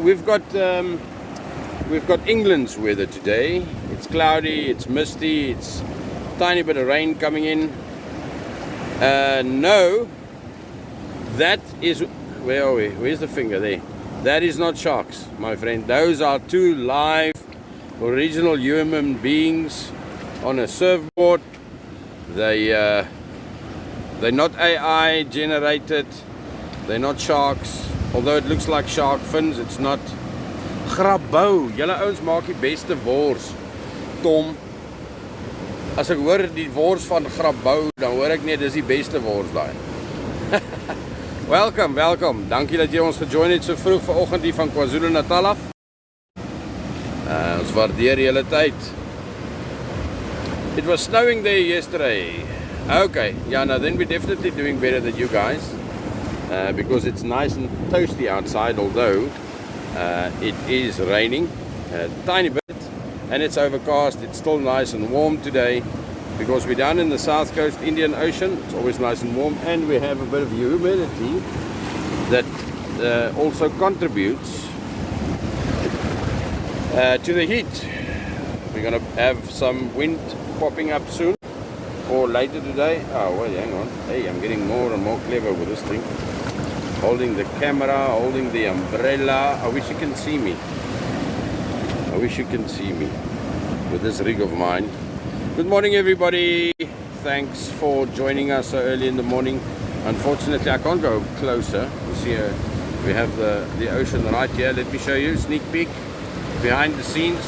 we've got England's weather today. It's cloudy, it's misty, it's tiny bit of rain coming in. No, that is, where are we? Where's the finger there? That is not sharks, my friend. Those are 2 live, original human beings on a surfboard. They're not AI generated. They're not sharks. Although it looks like shark fins, it's not. Grabouw. Julle ouens maak die beste wors. Tom. As ek hoor die wors van Grabouw, dan hoor ek net dis die beste wors daai. Welkom. Dankie dat jy ons gejoin het so vroeg vanoggend hier van KwaZulu-Natal af. Ons waardeer julle tyd. It was snowing there yesterday. Okay, yeah, no, then we're definitely doing better than you guys. Because it's nice and toasty outside, although it is raining a tiny bit and it's overcast. It's still nice and warm today. because we're down in the south coast Indian Ocean. It's always nice and warm, and we have a bit of humidity that also contributes to the heat. We're gonna have some wind popping up soon or later today. Oh well, hang on. Hey, I'm getting more and more clever with this thing. Holding the camera, holding the umbrella. I wish you can see me. I wish you can see me with this rig of mine. Good morning, everybody. Thanks for joining us so early in the morning. Unfortunately, I can't go closer. You see, we have the ocean right here. Let me show you, sneak peek, behind the scenes,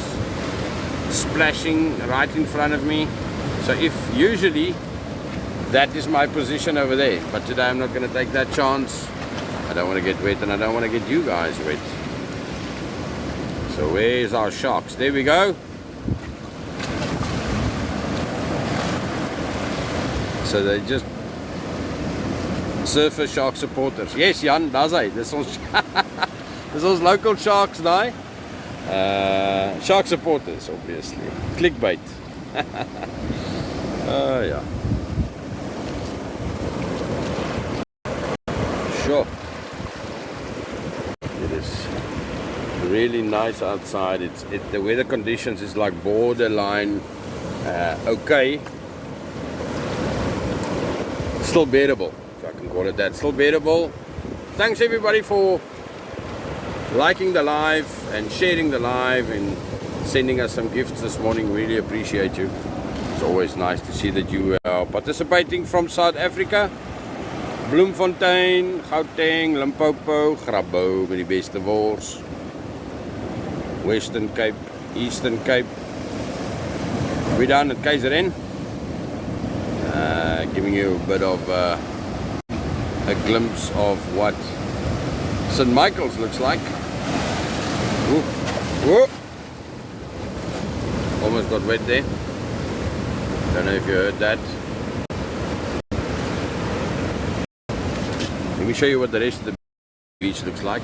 splashing right in front of me. So if usually that is my position over there, but today I'm not going to take that chance. I don't want to get wet, and I don't want to get you guys wet. So where's our sharks? There we go. So they just surfer shark supporters. Yes, Jan, daar's hy. Dis ons local sharks daai. Shark supporters, obviously. Clickbait. Yeah. Sure. It is really nice outside. The weather conditions is like borderline okay. Still bearable, if I can call it that. Still bearable. Thanks everybody for liking the live and sharing the live and sending us some gifts this morning. Really appreciate you. It's always nice to see that you are participating from South Africa. Bloemfontein, Gauteng, Limpopo, Grabouw met die beste wors. Western Cape, Eastern Cape. We're down at KZN. Giving you a bit of a glimpse of what St. Michael's looks like. Whoop, whoop. Almost got wet there. Don't know if you heard that. Let me show you what the rest of the beach looks like.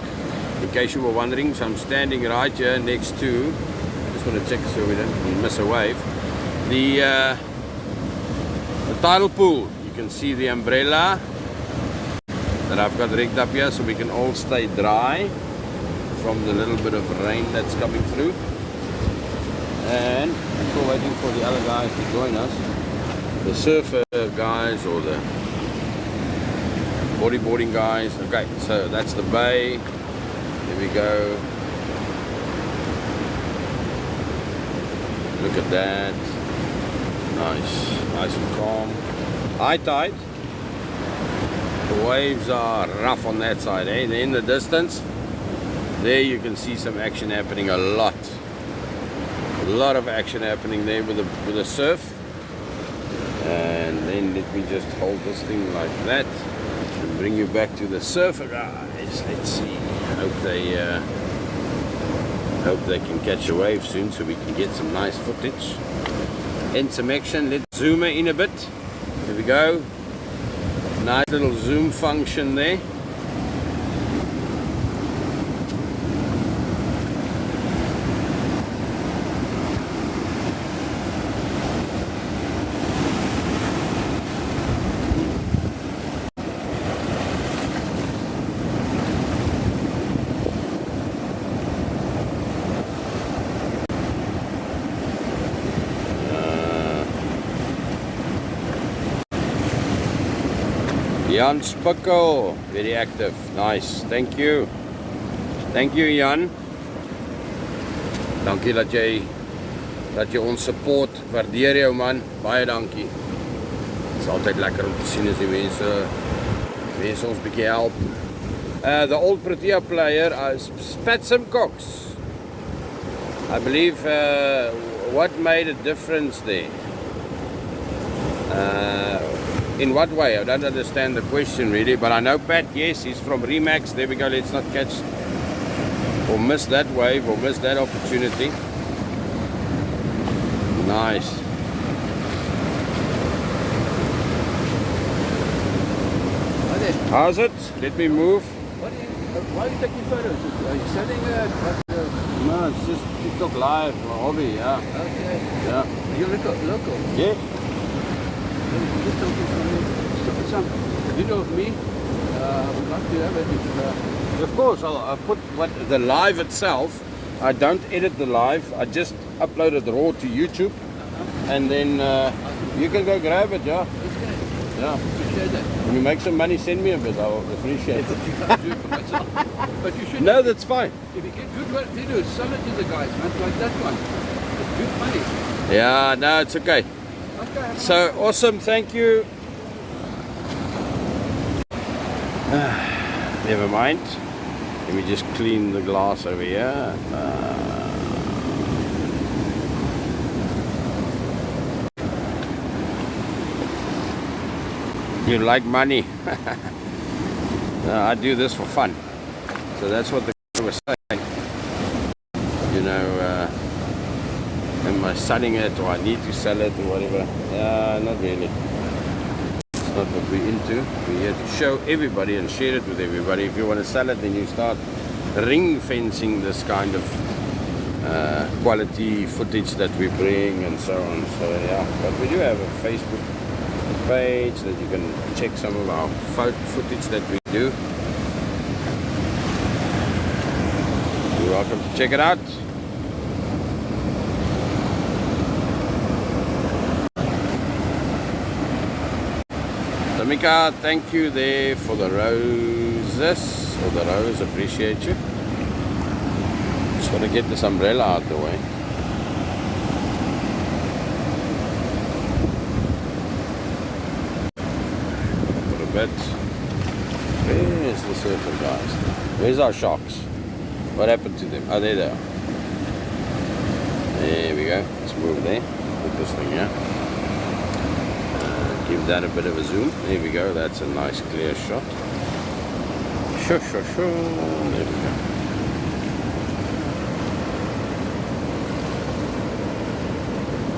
In case you were wondering, so I'm standing right here next to, I just want to check so we don't miss a wave, the tidal pool. You can see the umbrella that I've got rigged up here so we can all stay dry from the little bit of rain that's coming through. And I'm still waiting for the other guys to join us, the surfer guys or the bodyboarding guys. Okay, so that's the bay. Here we go. Look at that. Nice and calm. High tide. The waves are rough on that side, eh? In the distance, there you can see some action happening. A lot of action happening there with the surf. And then let me just hold this thing like that and bring you back to the surfer guys. Let's see. Hope they can catch a wave soon so we can get some nice footage and some action. Let's zoom in a bit. Here we go. Nice little zoom function there. Jan Spikkel, very active. Nice. Thank you. Thank you, Jan. Dankie dat jy ons support. Waardeer jou, man. Baie dankie. Het is altyd lekker om te sien as die mense ons bietjie help. The old Protea player, Pat Simcox. I believe what made a difference there? In what way? I don't understand the question really, but I know Pat, yes, he's from Remax. There we go. Let's not catch or miss that wave or miss that opportunity. Nice. How's it? Let me move. Why are you taking photos? Are you selling No, it's just TikTok live, my hobby, yeah. Okay. Yeah. You local? Yeah. Get something from you. Some video of me. I would like to have it. Of course, I'll put the live itself. I don't edit the live. I just upload it raw to YouTube, and then you can go grab it. Yeah. Yeah. Appreciate that. When you make some money, send me a bit. I'll appreciate it. Do it for myself. But you should. No, that's fine. If you get good work to do, sell it to the guys, man. Like that one. It's good money. Yeah, no, it's okay. Okay. So awesome, thank you. Never mind. Let me just clean the glass over here. You like money? I do this for fun. So that's what the guy was saying. You know, am I selling it or I need to sell it or whatever? Not really. It's not what we're into. We're here to show everybody and share it with everybody. If you want to sell it, then you start ring fencing this kind of quality footage that we bring and so on. So yeah, but we do have a Facebook page that you can check some of our footage that we do. You're welcome to check it out. Tamika, thank you there for the roses, or the rose, appreciate you. Just want to get this umbrella out of the way. For a bit. Where's the surfer guys? Where's our sharks? What happened to them? Oh, there they are. There we go. Let's move there. Put this thing here. Give that a bit of a zoom. There we go. That's a nice clear shot. Sure. There we go.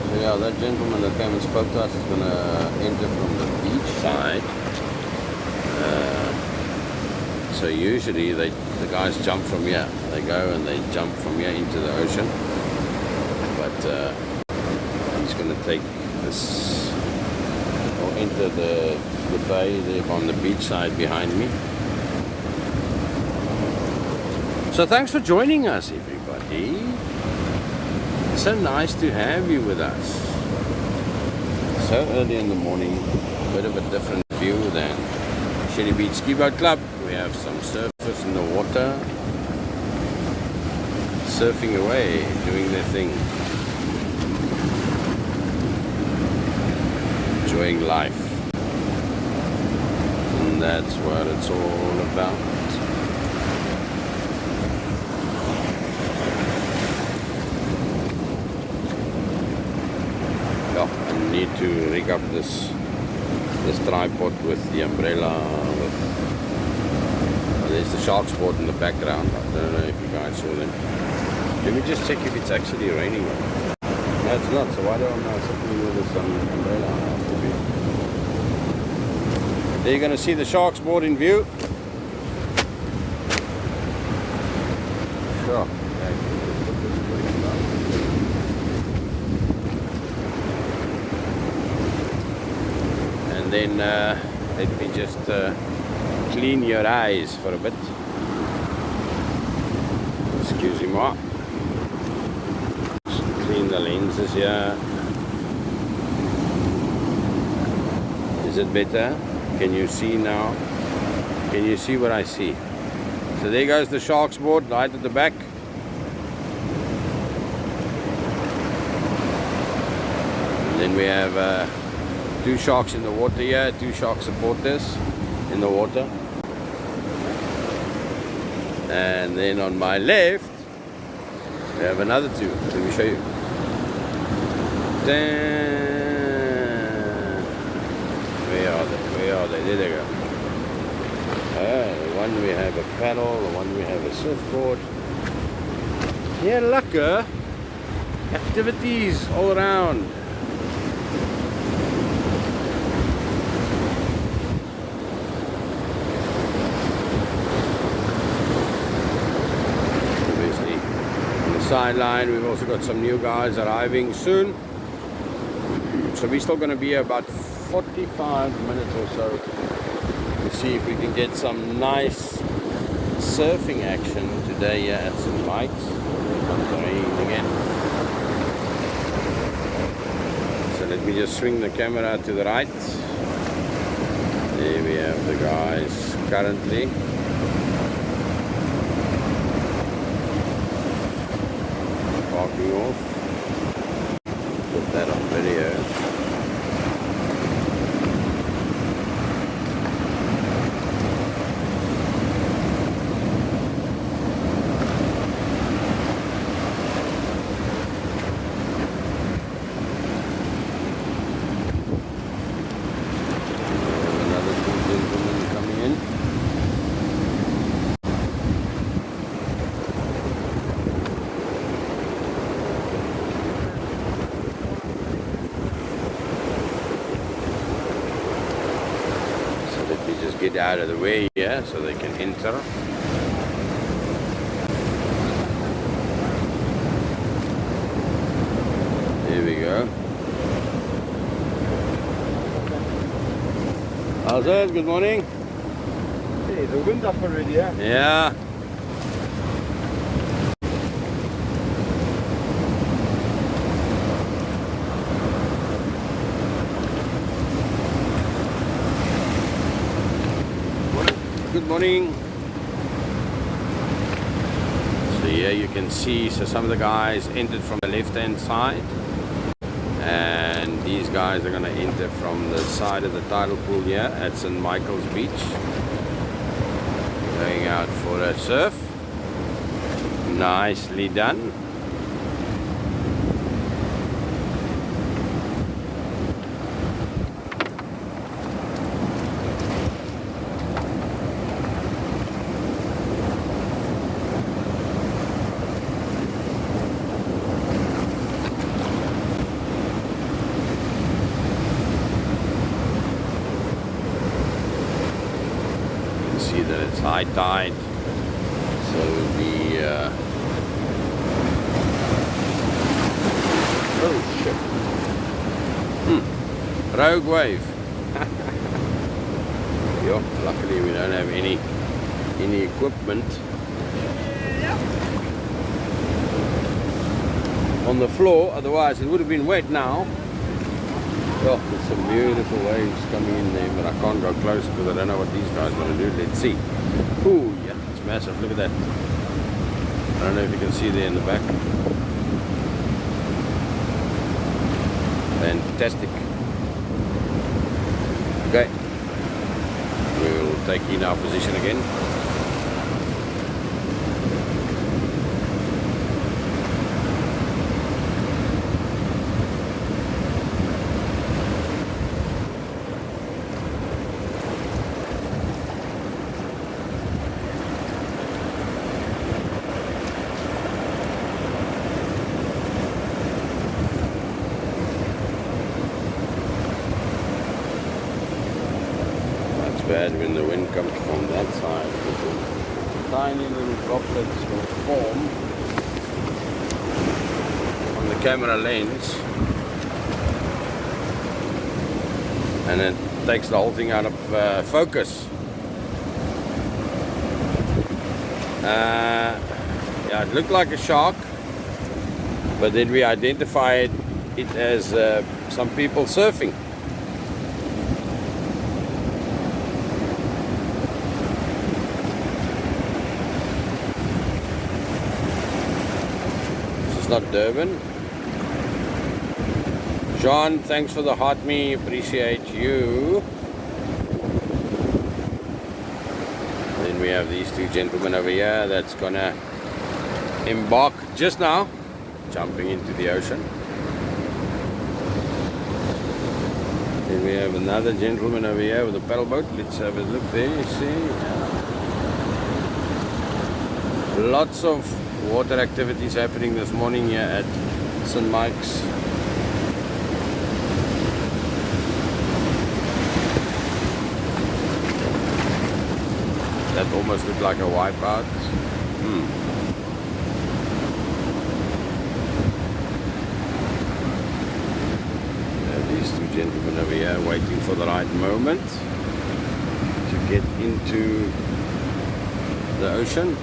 So yeah, that gentleman that came and spoke to us is going to enter from the beach side. So usually the guys jump from here. They go and they jump from here into the ocean. But he's going to take this, or enter the bay there on the beach side behind me. So thanks for joining us, everybody. It's so nice to have you with us. So early in the morning, a bit of a different view than Sherry Beach Ski Boat Club. We have some surfers in the water, surfing away, doing their thing, enjoying life. And that's what it's all about. Yeah, I need to rig up this tripod with the umbrella. There's the sharks board in the background. I don't know if you guys saw them. Let me just check if it's actually raining. No, it's not. So why don't I sitting with this umbrella? There you're going to see the sharks board in view. Sure. And then let me just clean your eyes for a bit. Excusez-moi. Just clean the lenses here. Is it better? Can you see now? Can you see what I see? So there goes the sharks board, right at the back. And then we have two sharks in the water here, two shark supporters in the water. And then on my left, we have another two. Let me show you. Where are they? Where are they? There they go. One we have a paddle, the one we have a surfboard. Yeah, lekker. Activities all around. Sideline, we've also got some new guys arriving soon, so we're still going to be about 45 minutes or so to see if we can get some nice surfing action today here at St. Mike's. Here comes the rain again. So let me just swing the camera to the right. There we have the guys currently. Parking off. Put that on video. Another two gentlemen coming in. Just get out of the way here so they can enter. There we go. How's it? Good morning. Hey, the wind up already, yeah? Yeah. Good morning. So here you can see, so some of the guys entered from the left hand side, and these guys are going to enter from the side of the tidal pool here at St. Michael's Beach, going out for a surf. Nicely done. See that it's high tide, so the oh shit, rogue wave. Yo, luckily we don't have any equipment on the floor, otherwise it would have been wet now. Oh, there's some beautiful waves coming in there, but I can't go close because I don't know what these guys want to do. Let's see. Ooh, yeah, it's massive. Look at that. I don't know if you can see there in the back. Fantastic. Okay. We'll take in our position again. Bad when the wind comes from that side, because tiny little droplets will form on the camera lens, and it takes the whole thing out of focus. Yeah, it looked like a shark, but then we identified it as some people surfing. Not Durban. John, thanks for the hot me, appreciate you. Then we have these two gentlemen over here that's gonna embark just now, jumping into the ocean. Then we have another gentleman over here with a paddle boat. Let's have a look there, you see. Yeah. Lots of water activities happening this morning here at St. Mike's. That almost looked like a wipeout. these two gentlemen over here waiting for the right moment to get into the ocean.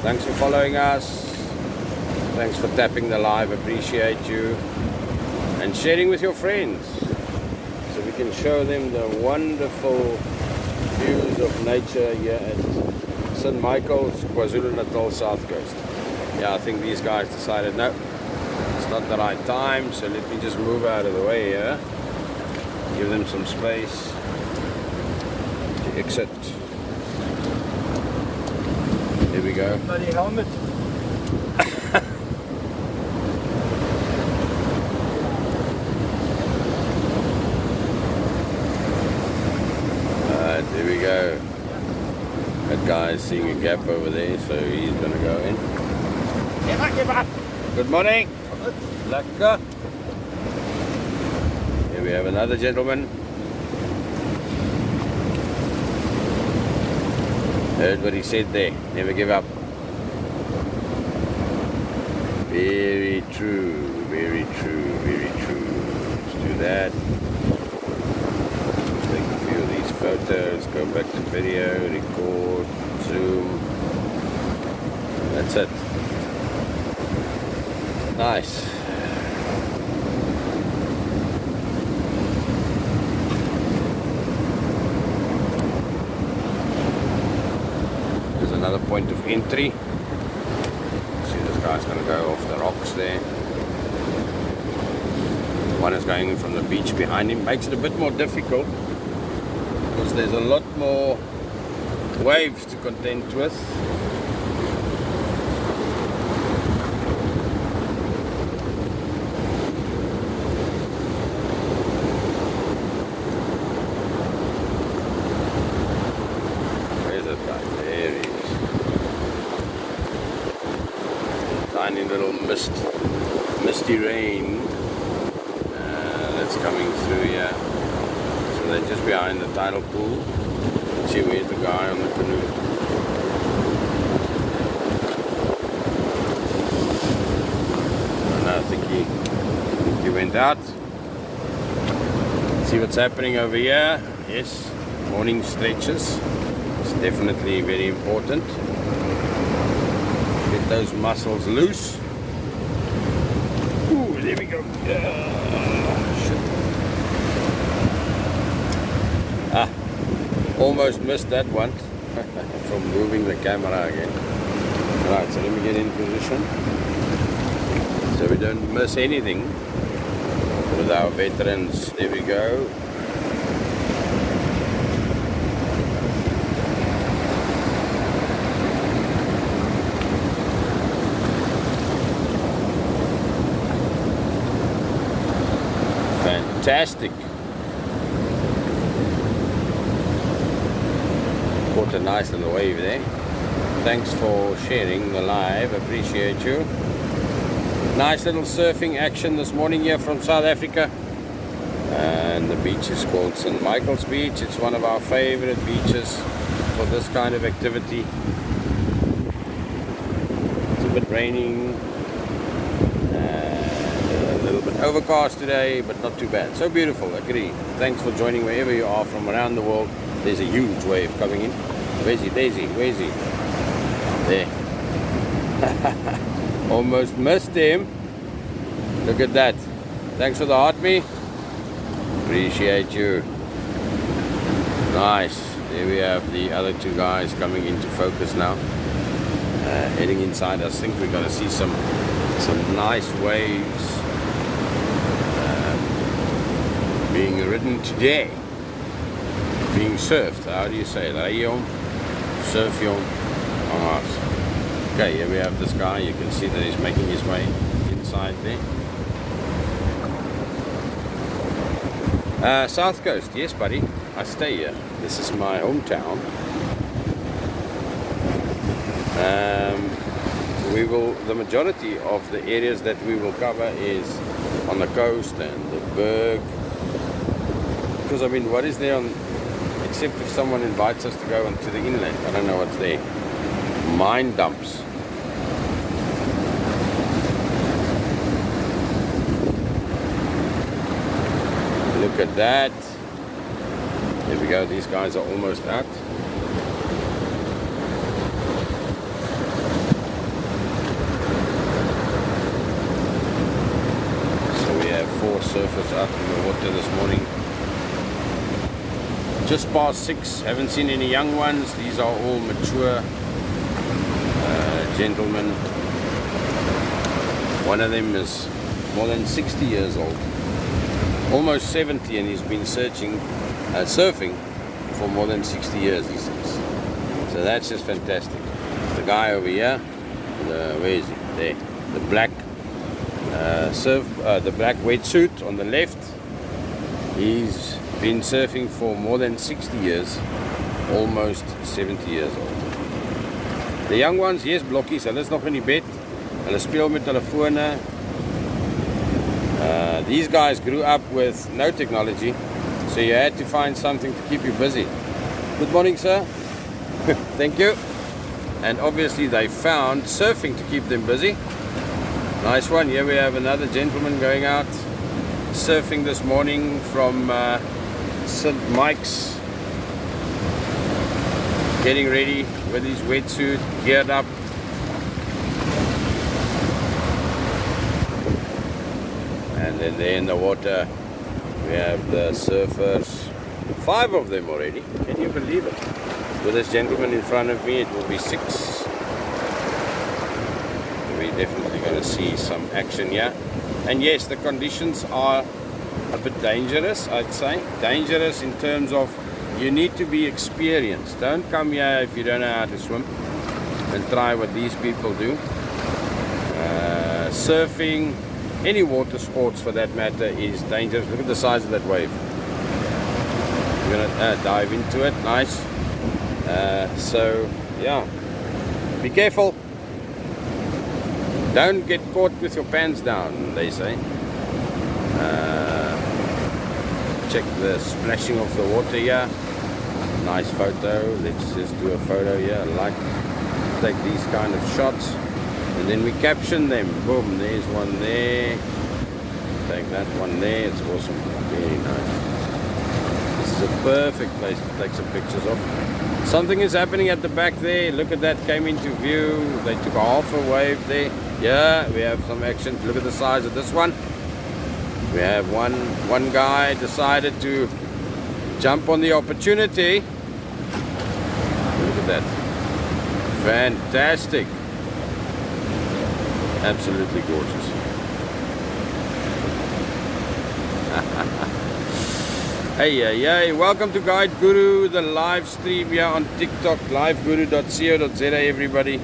Thanks for following us. Thanks for tapping the live. Appreciate you. And sharing with your friends so we can show them the wonderful views of nature here at St. Michael's, KwaZulu-Natal South Coast. Yeah, I think these guys decided, no, it's not the right time, so let me just move out of the way here. Give them some space to exit. Here we go. Bloody helmet. Alright, here we go. That guy is seeing a gap over there, so he's going to go in. Give up. Good morning. Lekker. Here we have another gentleman. Heard what he said there. Never give up. Very true. Very true. Very true. Let's do that. Take a few of these photos. Go back to video. Record. Zoom. That's it. Nice. There's another point of entry. See, this guy's going to go off the rocks there. One is going in from the beach behind him. Makes it a bit more difficult because there's a lot more waves to contend with. Tiny little misty rain that's coming through here. So they're just behind the tidal pool. Let's see, where's the guy on the canoe? And I think he went out. See what's happening over here. Yes, morning stretches. It's definitely very important. Get those muscles loose. Ooh, there we go. Almost missed that one from moving the camera again. Right, so let me get in position so we don't miss anything with our veterans. There we go. Fantastic. Caught a nice little wave there. Thanks for sharing the live. Appreciate you. Nice little surfing action this morning here from South Africa. And the beach is called St. Michael's Beach. It's one of our favorite beaches for this kind of activity. It's a bit raining. A little bit overcast today, but not too bad. So beautiful, agree. Thanks for joining wherever you are from around the world. There's a huge wave coming in. Where's he, Daisy? Where's he? There. Almost missed him. Look at that. Thanks for the heart, me. Appreciate you. Nice. There we have the other two guys coming into focus now. Heading inside. I think we're going to see some nice waves being ridden today. Being surfed. How do you say it? Rayom? Surfyom? Okay, here we have this guy. You can see that he's making his way inside there. South Coast, yes buddy, I stay here. This is my hometown. the majority of the areas that we will cover is on the coast and the berg. Because I mean, what is there on, except if someone invites us to go onto the inland? I don't know what's there. Mine dumps. Look at that. There we go, these guys are almost out. So we have 4 surfers out in the water this morning. Just past 6, haven't seen any young ones. These are all mature gentlemen. One of them is more than 60 years old. Almost 70, and he's been surfing for more than 60 years, he says. So that's just fantastic. The guy over here, where is he? There. The black the black wetsuit on the left. He's been surfing for more than 60 years, almost 70 years old. The young ones, yes, blokkies, hulle is nog in die bed. Hulle speel met hulle fone. These guys grew up with no technology, so you had to find something to keep you busy. Good morning, sir. Thank you. And obviously they found surfing to keep them busy. Nice one. Here we have another gentleman going out surfing this morning from St. Mike's, getting ready with his wetsuit, geared up. And then there in the water we have the surfers, 5 of them already, can you believe it? With this gentleman in front of me, it will be 6. We're definitely going to see some action here. And yes, the conditions are a bit dangerous, I'd say. Dangerous in terms of you need to be experienced. Don't come here if you don't know how to swim and try what these people do. Surfing, any water sports for that matter, is dangerous. Look at the size of that wave. We're going to dive into it. Nice. So, yeah. Be careful. Don't get caught with your pants down, they say. Check the splashing of the water here. Nice photo. Let's just do a photo here. I like to take these kind of shots. And then we caption them. Boom, there's one there. Take that one there. It's awesome. Very nice. This is a perfect place to take some pictures of. Something is happening at the back there. Look at that, came into view. They took a half a wave there. Yeah, we have some action. Look at the size of this one. We have one guy decided to jump on the opportunity. Look at that. Fantastic. Absolutely gorgeous. Hey, welcome to Guide Guru, the live stream here on TikTok, liveguru.co.za, everybody.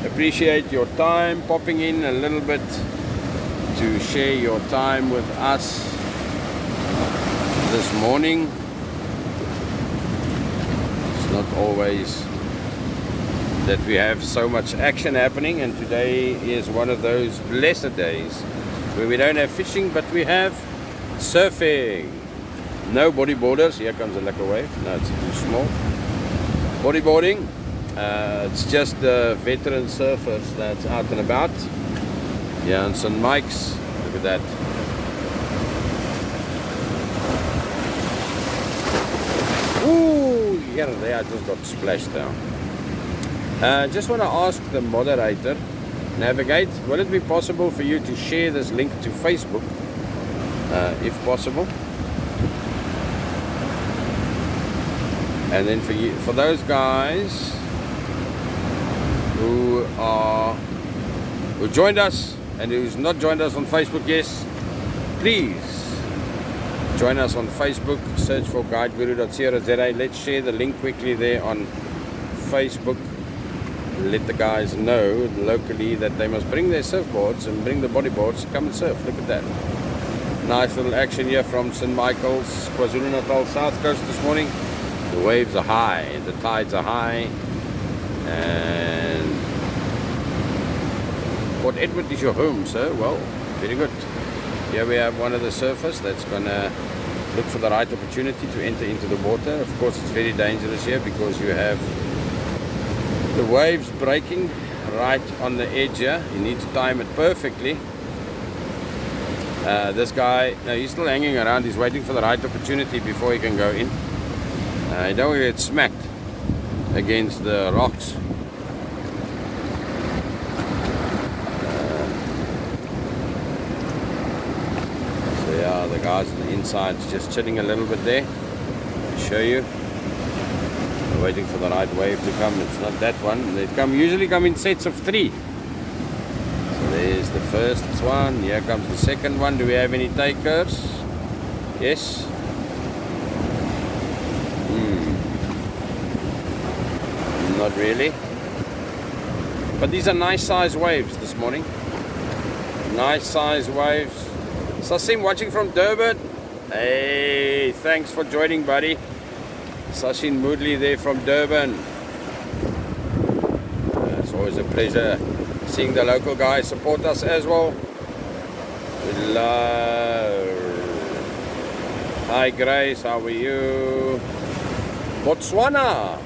Appreciate your time, popping in a little bit to share your time with us this morning. It's not always that we have so much action happening, and today is one of those blessed days where we don't have fishing, but we have surfing. No bodyboarders. Here comes a lekker wave. No, it's too small. Bodyboarding. It's just the veteran surfers that's out and about. Yeah, and St. Mike's. Look at that. Ooh, yeah, there I just got splashed down. Just want to ask the moderator, Navigate, will it be possible for you to share this link to Facebook, if possible? And then for those guys who joined us and who's not joined us on Facebook, yes, please join us on Facebook. Search for guideguru.co.za. Let's share the link quickly there on Facebook. Let the guys know locally that they must bring their surfboards and bring the bodyboards to come and surf. Look at that. Nice little action here from St. Michael's, KwaZulu-Natal South Coast this morning. The waves are high, the tides are high, and Port Edward is your home, sir. Well, very good. Here we have one of the surfers that's gonna look for the right opportunity to enter into the water. Of course, it's very dangerous here because you have the waves breaking right on the edge here. You need to time it perfectly. This guy, no, he's still hanging around. He's waiting for the right opportunity before he can go in. You don't want to get smacked against the rocks. So yeah, the guys on the inside just chilling a little bit there. I'll show you. They're waiting for the right wave to come. It's not that one. They usually come in sets of 3. So there's the first one. Here comes the second one. Do we have any takers? Yes. Not really. But these are nice size waves this morning. Nice size waves. Sasim watching from Durban. Hey, thanks for joining, buddy. Sachin Moodley there from Durban. It's always a pleasure seeing the local guys support us as well. We love. Hi Grace, how are you? Botswana.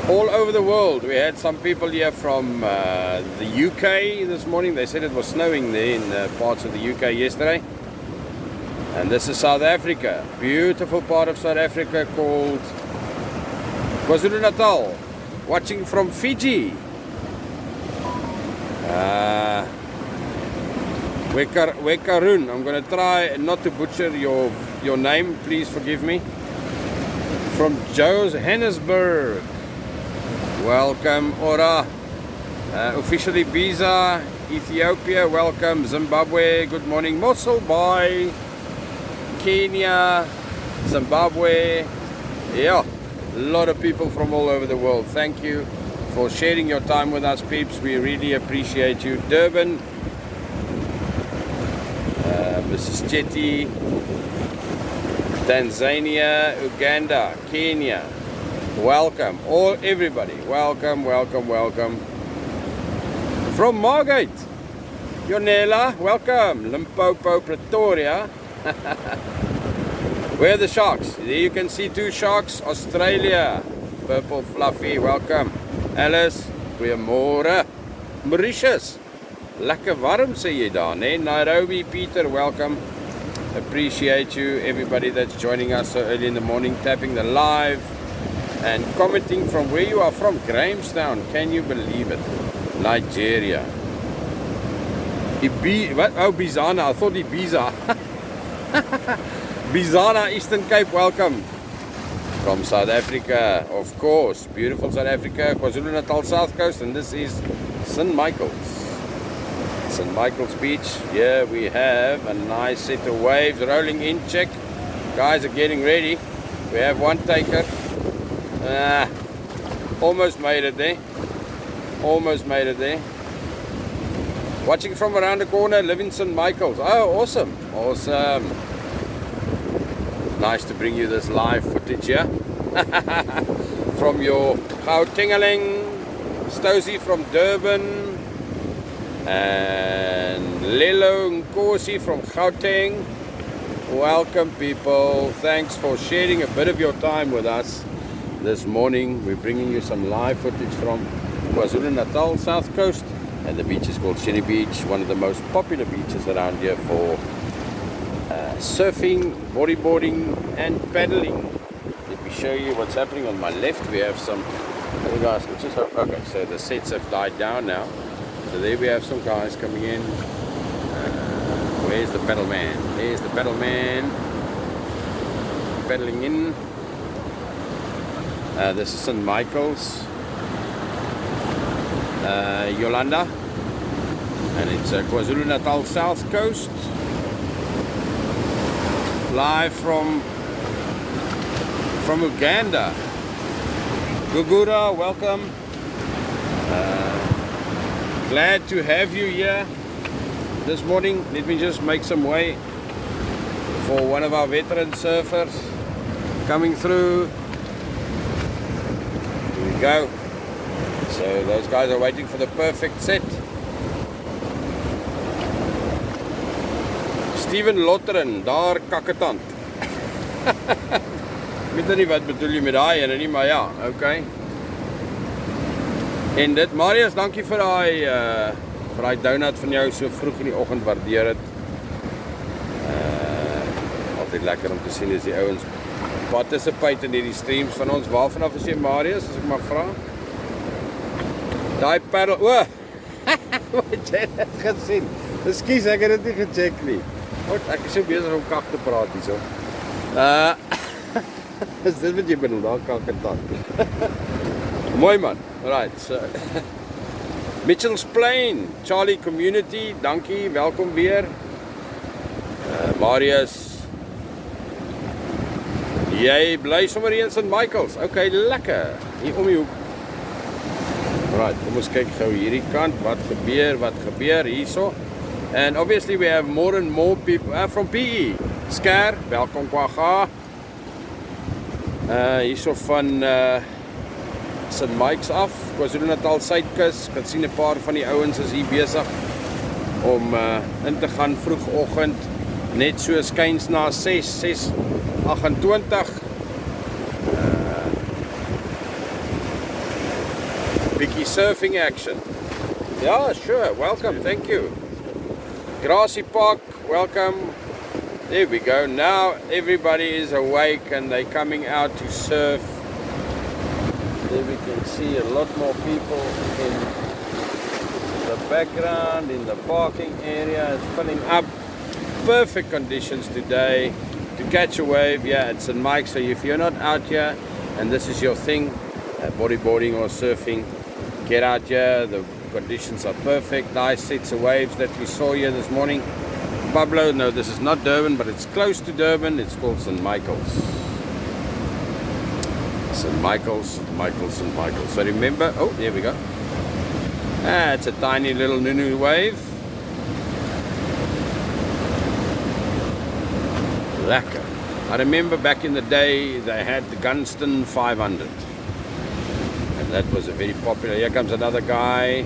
All over the world. We had some people here from the UK this morning. They said it was snowing there in parts of the UK yesterday. And this is South Africa. Beautiful part of South Africa called KwaZulu-Natal. Watching from Fiji. Wekarun. I'm going to try not to butcher your name. Please forgive me. From Johannesburg. Welcome, Ora. Officially Biza, Ethiopia. Welcome, Zimbabwe. Good morning, Mosul Boy. Kenya, Zimbabwe. Yeah, a lot of people from all over the world. Thank you for sharing your time with us, peeps. We really appreciate you. Durban, Mrs. Chetty, Tanzania, Uganda, Kenya. Welcome, everybody. Welcome, welcome, welcome. From Margate, Yonela, welcome. Limpopo, Pretoria. Where are the sharks? There you can see 2 sharks. Australia, Purple Fluffy, welcome. Alice, goeiemôre. Mauritius, lekker warm sê jy daar, né? Nairobi, Peter, welcome. Appreciate you, everybody that's joining us so early in the morning, tapping the live and commenting from where you are from. Grahamstown, can you believe it? Nigeria. What? Oh, Bizana, I thought Ibiza. Bizana, Eastern Cape, welcome. From South Africa, of course. Beautiful South Africa, KwaZulu-Natal South Coast, and this is St. Michael's. St. Michael's Beach. Here we have a nice set of waves rolling in. Check. Guys are getting ready. We have one taker. Almost made it there. Almost made it there. Watching from around the corner, live in St. Michael's. Oh, awesome. Awesome. Nice to bring you this live footage here. From your Gautengeling, Stosie from Durban, and Lelo Nkosi from Gauteng. Welcome, people. Thanks for sharing a bit of your time with us this morning. We're bringing you some live footage from KwaZulu-Natal South Coast, and the beach is called Shinny Beach, one of the most popular beaches around here for surfing, bodyboarding and paddling. Let me show you what's happening on my left. We have some other guys. Okay, so the sets have died down now. So there we have some guys coming in. Where's the paddle man? There's the paddle man. Paddling in. This is St. Michael's. Yolanda. And it's KwaZulu-Natal South Coast. Live from Uganda. Gugura, welcome. Glad to have you here this morning. Let me just make some way for one of our veteran surfers coming through. Here we go. So those guys are waiting for the perfect set. Steven Lotteren, daar kakketand. Ek weet nou nie wat bedoel jy met daai ene nie, maar ja, okay. En dit, Marius, dankie vir daai donut van jou so vroeg in die oggend, waardeer dit. Altyd lekker om te sien as die ouens participate in hierdie streams van ons. Waarvan af is jy, Marius, as ek mag vra? Daai paddle, wat jy het gesien. Ekskuus, ek het dit nie gecheck nie. Ek is so besig om kak te praat hierso. Is dit wat jy bedoel, daar kak en tand. Mooi man. Alright, so Mitchells Plain, Charlie Community, dankie, welkom weer. Marius, jy bly sommer hier in St. Michael's. Okay, lekker. Hier om die hoek. Alright, kom ons kyk gou hierdie kant, wat gebeur hierso. And obviously we have more and more people from PE. Skar, welkom Kwaga. Hierso van St. Mike's af, KwaZulu-Natal Suidkus. Kan sien 'n paar van die ouens is hier besig om in te gaan vroegoggend, net so skuins na 6:28. Bietjie surfing action. Yeah, sure, welcome, thank you. Grassy Park, welcome. There we go. Now everybody is awake and they're coming out to surf. There we can see a lot more people in the background, in the parking area. It's filling up. Perfect conditions today to catch a wave. Yeah, it's St. Mike's. So if you're not out here and this is your thing, bodyboarding or surfing, get out here. The conditions are perfect. Nice sets of waves that we saw here this morning. Pablo, no, this is not Durban, but it's close to Durban. It's called St. Michael's. St. Michael's. So remember, oh, there we go. It's a tiny little Nunu wave. Lekker. I remember back in the day, they had the Gunston 500. And that was a very popular, here comes another guy.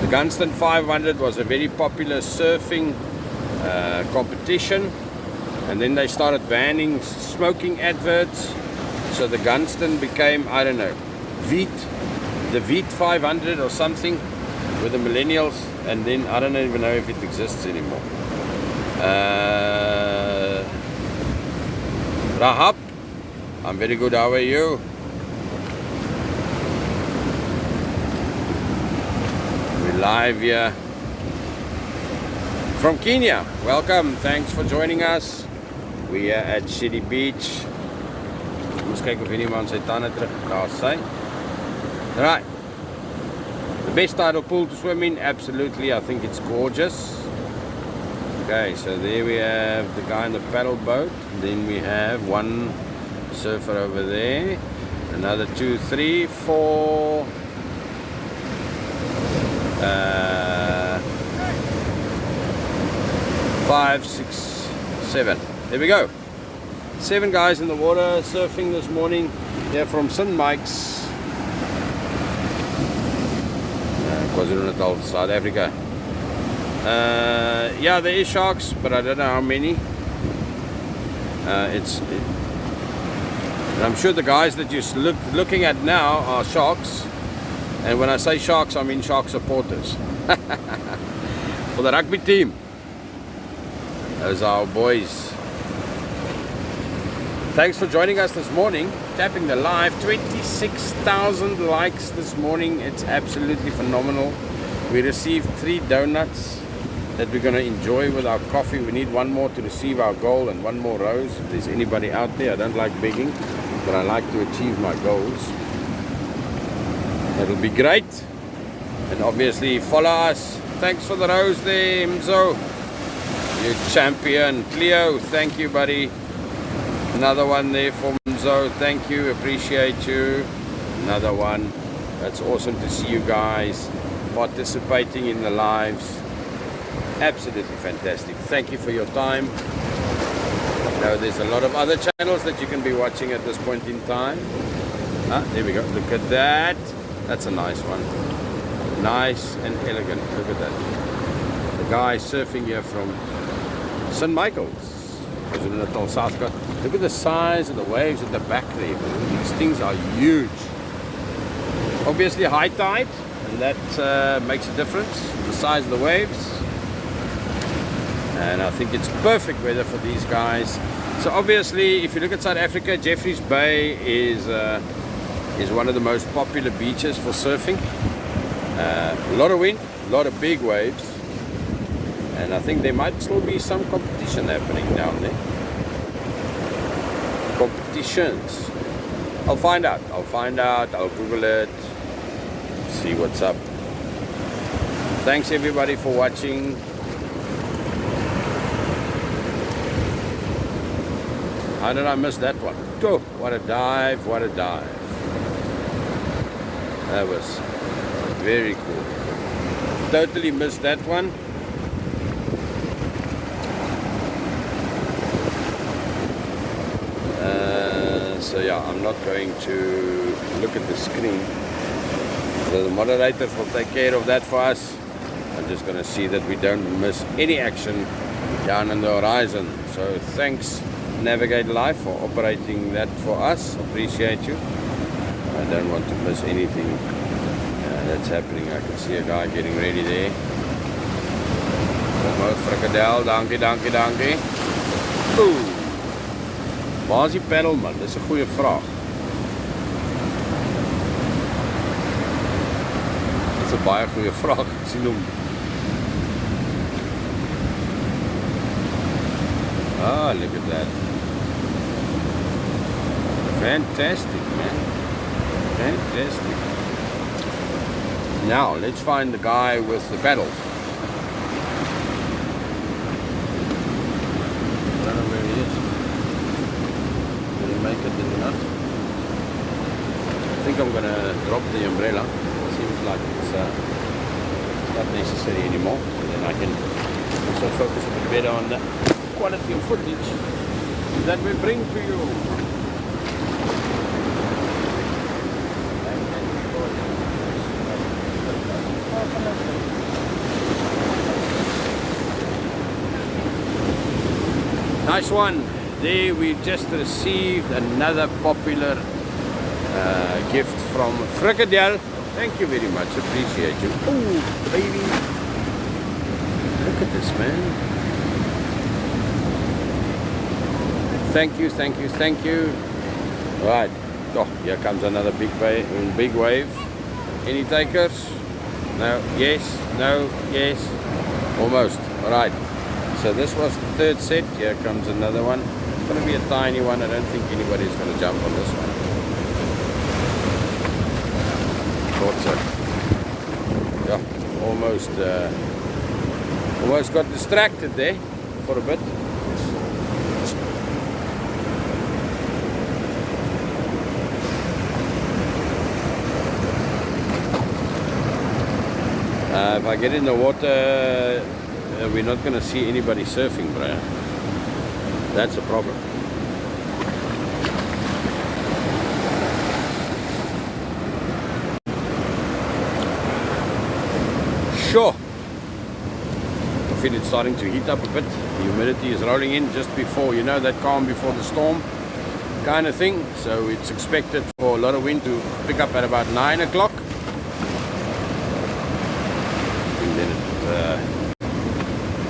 The Gunston 500 was a very popular surfing competition, and then they started banning smoking adverts, so the Gunston became, I don't know, the Veet 500 or something with the millennials, and then I don't even know if it exists anymore. Rahab, I'm very good, how are you? Live here from Kenya. Welcome, thanks for joining us. We are at City Beach. Ons kyk of iemand sy tande terug daar sy. Right. The best tidal pool to swim in, absolutely. I think it's gorgeous. Okay, so there we have the guy in the paddle boat. Then we have one surfer over there. Another 2, 3, 4. 5, 6, 7. There we go. 7 guys in the water surfing this morning. They're from St. Mike's, KwaZulu-Natal, South Africa. Yeah, there is sharks, but I don't know how many. I'm sure the guys that you're looking at now are sharks. And when I say sharks, I mean shark supporters. For the rugby team. Those are our boys. Thanks for joining us this morning. Tapping the live. 26,000 likes this morning. It's absolutely phenomenal. We received 3 donuts that we're going to enjoy with our coffee. We need one more to receive our goal and one more rose. If there's anybody out there, I don't like begging, but I like to achieve my goals. That'll be great. And obviously follow us. Thanks for the rose there, Mzo. You champion. Cleo, thank you, buddy. Another one there for Mzo. Thank you, appreciate you. Another one. That's awesome to see you guys participating in the lives. Absolutely fantastic. Thank you for your time. I know there's a lot of other channels that you can be watching at this point in time. Ah, there we go. Look at that. That's a nice one. Nice and elegant. Look at that. The guy surfing here from St. Michael's, KwaZulu-Natal, South Coast. Look at the size of the waves at the back there. These things are huge. Obviously high tide, and that makes a difference. The size of the waves. And I think it's perfect weather for these guys. So obviously, if you look at South Africa, Jeffreys Bay is one of the most popular beaches for surfing. A lot of wind, a lot of big waves, and I think there might still be some competition happening down there. Competitions. I'll find out. I'll Google it, see what's up. Thanks everybody for watching. How did I miss that one? Oh, what a dive, what a dive. That was very cool. Totally missed that one. So yeah, I'm not going to look at the screen. So the moderators will take care of that for us. I'm just going to see that we don't miss any action down on the horizon. So thanks Navigate Life for operating that for us. Appreciate you. I don't want to miss anything that's happening. I can see a guy getting ready there. Almost frikadel, dankie. Ooh. Waar is die pedal man? Dis 'n goeie vraag. Dis 'n baie goeie vraag. Ek sien hom. Ah, look at that. Fantastic, man. Fantastic. Now, let's find the guy with the pedals. I don't know where he is. Did he make it? Did he not? I think I'm going to drop the umbrella. Seems like it's not necessary anymore. So then I can also focus a bit better on the quality of footage that we bring to you. Nice one. There we just received another popular gift from Frikadel. Thank you very much. Appreciate you. Oh, baby. Look at this, man. Thank you. Right. Oh, here comes another big wave. Any takers? No, yes, no, yes. Almost. All right. So this was the third set. Here comes another one. It's going to be a tiny one. I don't think anybody's going to jump on this one. Thought so. Yeah, almost got distracted there for a bit. If I get in the water, we're not going to see anybody surfing, bro. That's a problem. Sure. I feel it's starting to heat up a bit. The humidity is rolling in just before, you know, that calm before the storm kind of thing. So it's expected for a lot of wind to pick up at about 9 o'clock.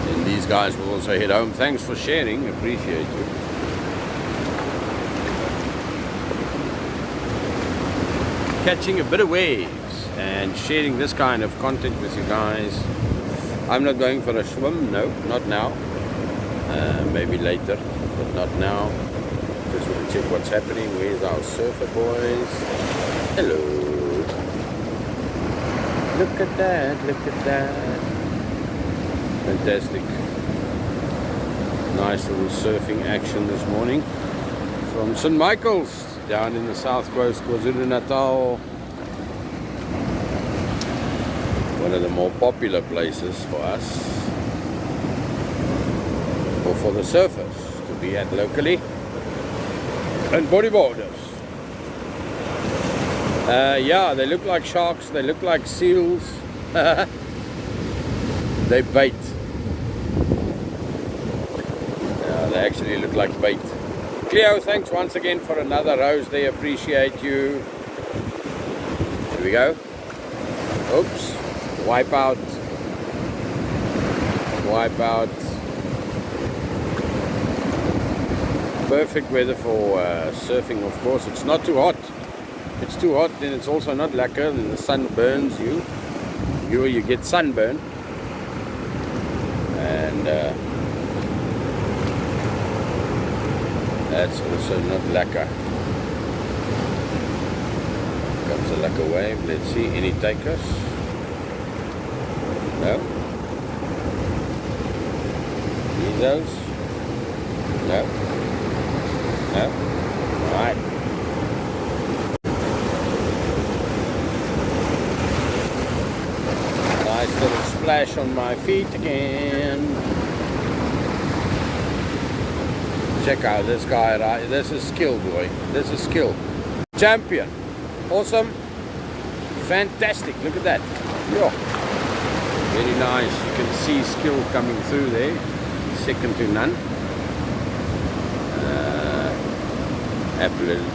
And these guys will also head home. Thanks for sharing, appreciate you. Catching a bit of waves and sharing this kind of content with you guys. I'm not going for a swim, no, not now. Maybe later, but not now. Just want to check what's happening. Where's our surfer boys? Hello. Look at that. Fantastic. Nice little surfing action this morning from St. Michael's down in the south coast, KwaZulu-Natal. One of the more popular places for us, or for the surfers to be at locally, and bodyboarders. Yeah, they look like sharks, they look like seals. They bait. Yeah, they actually look like bait. Cleo, thanks once again for another rose. They appreciate you. Here we go. Oops. Wipe out. Wipe out. Perfect weather for surfing, of course. It's not too hot. If it's too hot, then it's also not lekker. Then the sun burns you. You get sunburn. And that's also not lekker. Comes a lekker wave. Let's see, any takers? No? Need those? No? No? Alright. Nice little splash on my feet again. Check out this guy, right? This is skill, boy. This is skill. Champion. Awesome. Fantastic. Look at that. Yeah. Very nice. You can see skill coming through there. Second to none.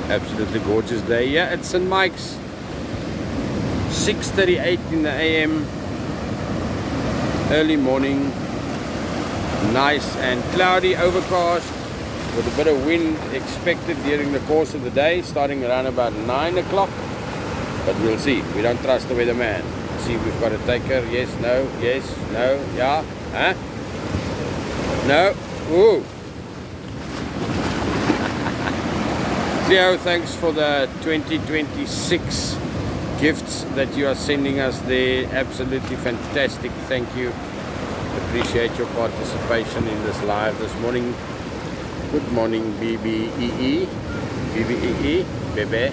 Absolutely gorgeous day. Yeah, at St. Mike's. 6:38 in the AM. Early morning. Nice and cloudy, overcast, with a bit of wind expected during the course of the day, starting around about 9 o'clock. But we'll see. We don't trust the weatherman. See, we've got a taker. Yes, no, yes, no, yeah, huh? No, ooh. Cleo, thanks for the 2026 gifts that you are sending us there. Absolutely fantastic. Thank you. Appreciate your participation in this live this morning. Good morning, BBEE. BBEE, baby.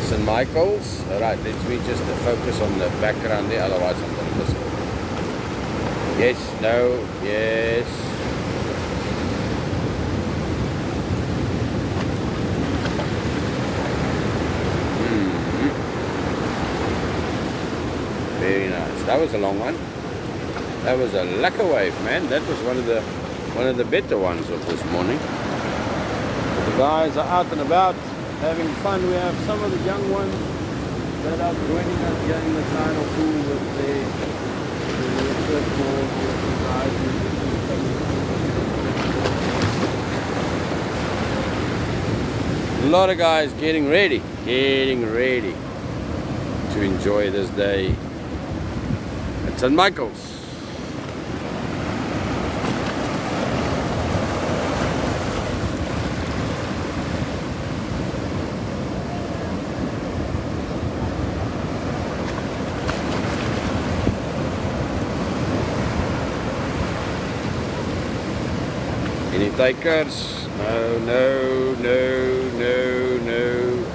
St. Michael's. Alright, let me just focus on the background there, otherwise I'm going to miss it. Yes, no, yes. Very nice. That was a long one. That was a lekker wave, man. That was one of the better ones of this morning. The guys are out and about having fun. We have some of the young ones that are joining us here in the tidal pool with their surfboards, with the guys. A lot of guys getting ready to enjoy this day at St. Michael's. Any takers? No, no, no, no, no.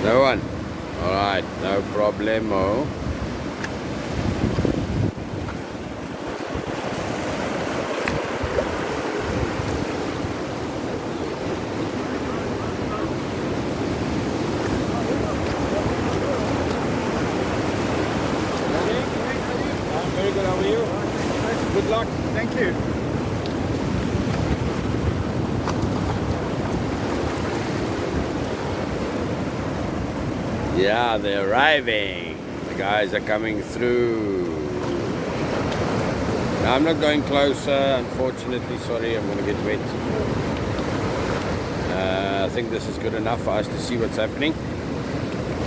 No one. Alright, no problemo. I'm very good. How are you? Good luck. Thank you. Yeah, they're arriving. The guys are coming through. Now, I'm not going closer, unfortunately. Sorry, I'm going to get wet. I think this is good enough for us to see what's happening.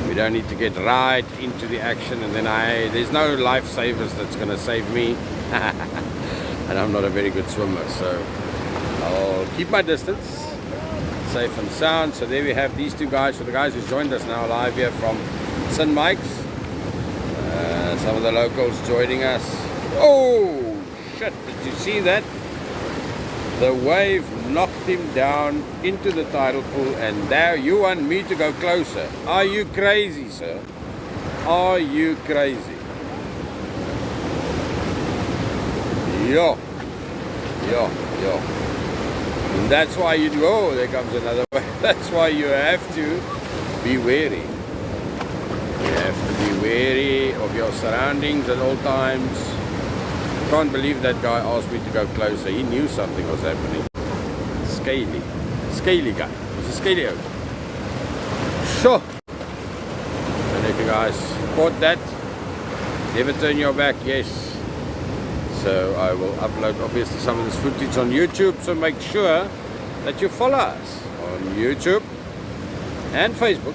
We don't need to get right into the action, and then there's no lifesavers that's going to save me. And I'm not a very good swimmer, so I'll keep my distance. Safe and sound. So there we have these two guys. For the guys who joined us now live here from St. Mike's, some of the locals joining us. Oh shit, did you see that? The wave knocked him down into the tidal pool, and now you want me to go closer? Are you crazy, sir? Are you crazy? Yo. And that's why you do, oh, there comes another wave. That's why you have to be wary. You have to be wary of your surroundings at all times. Can't believe that guy asked me to go closer. He knew something was happening. Scaly guy. He's a scaly oak. Sure. And if you guys caught that, never turn your back, yes. So I will upload obviously some of this footage on YouTube, so make sure that you follow us on YouTube and Facebook.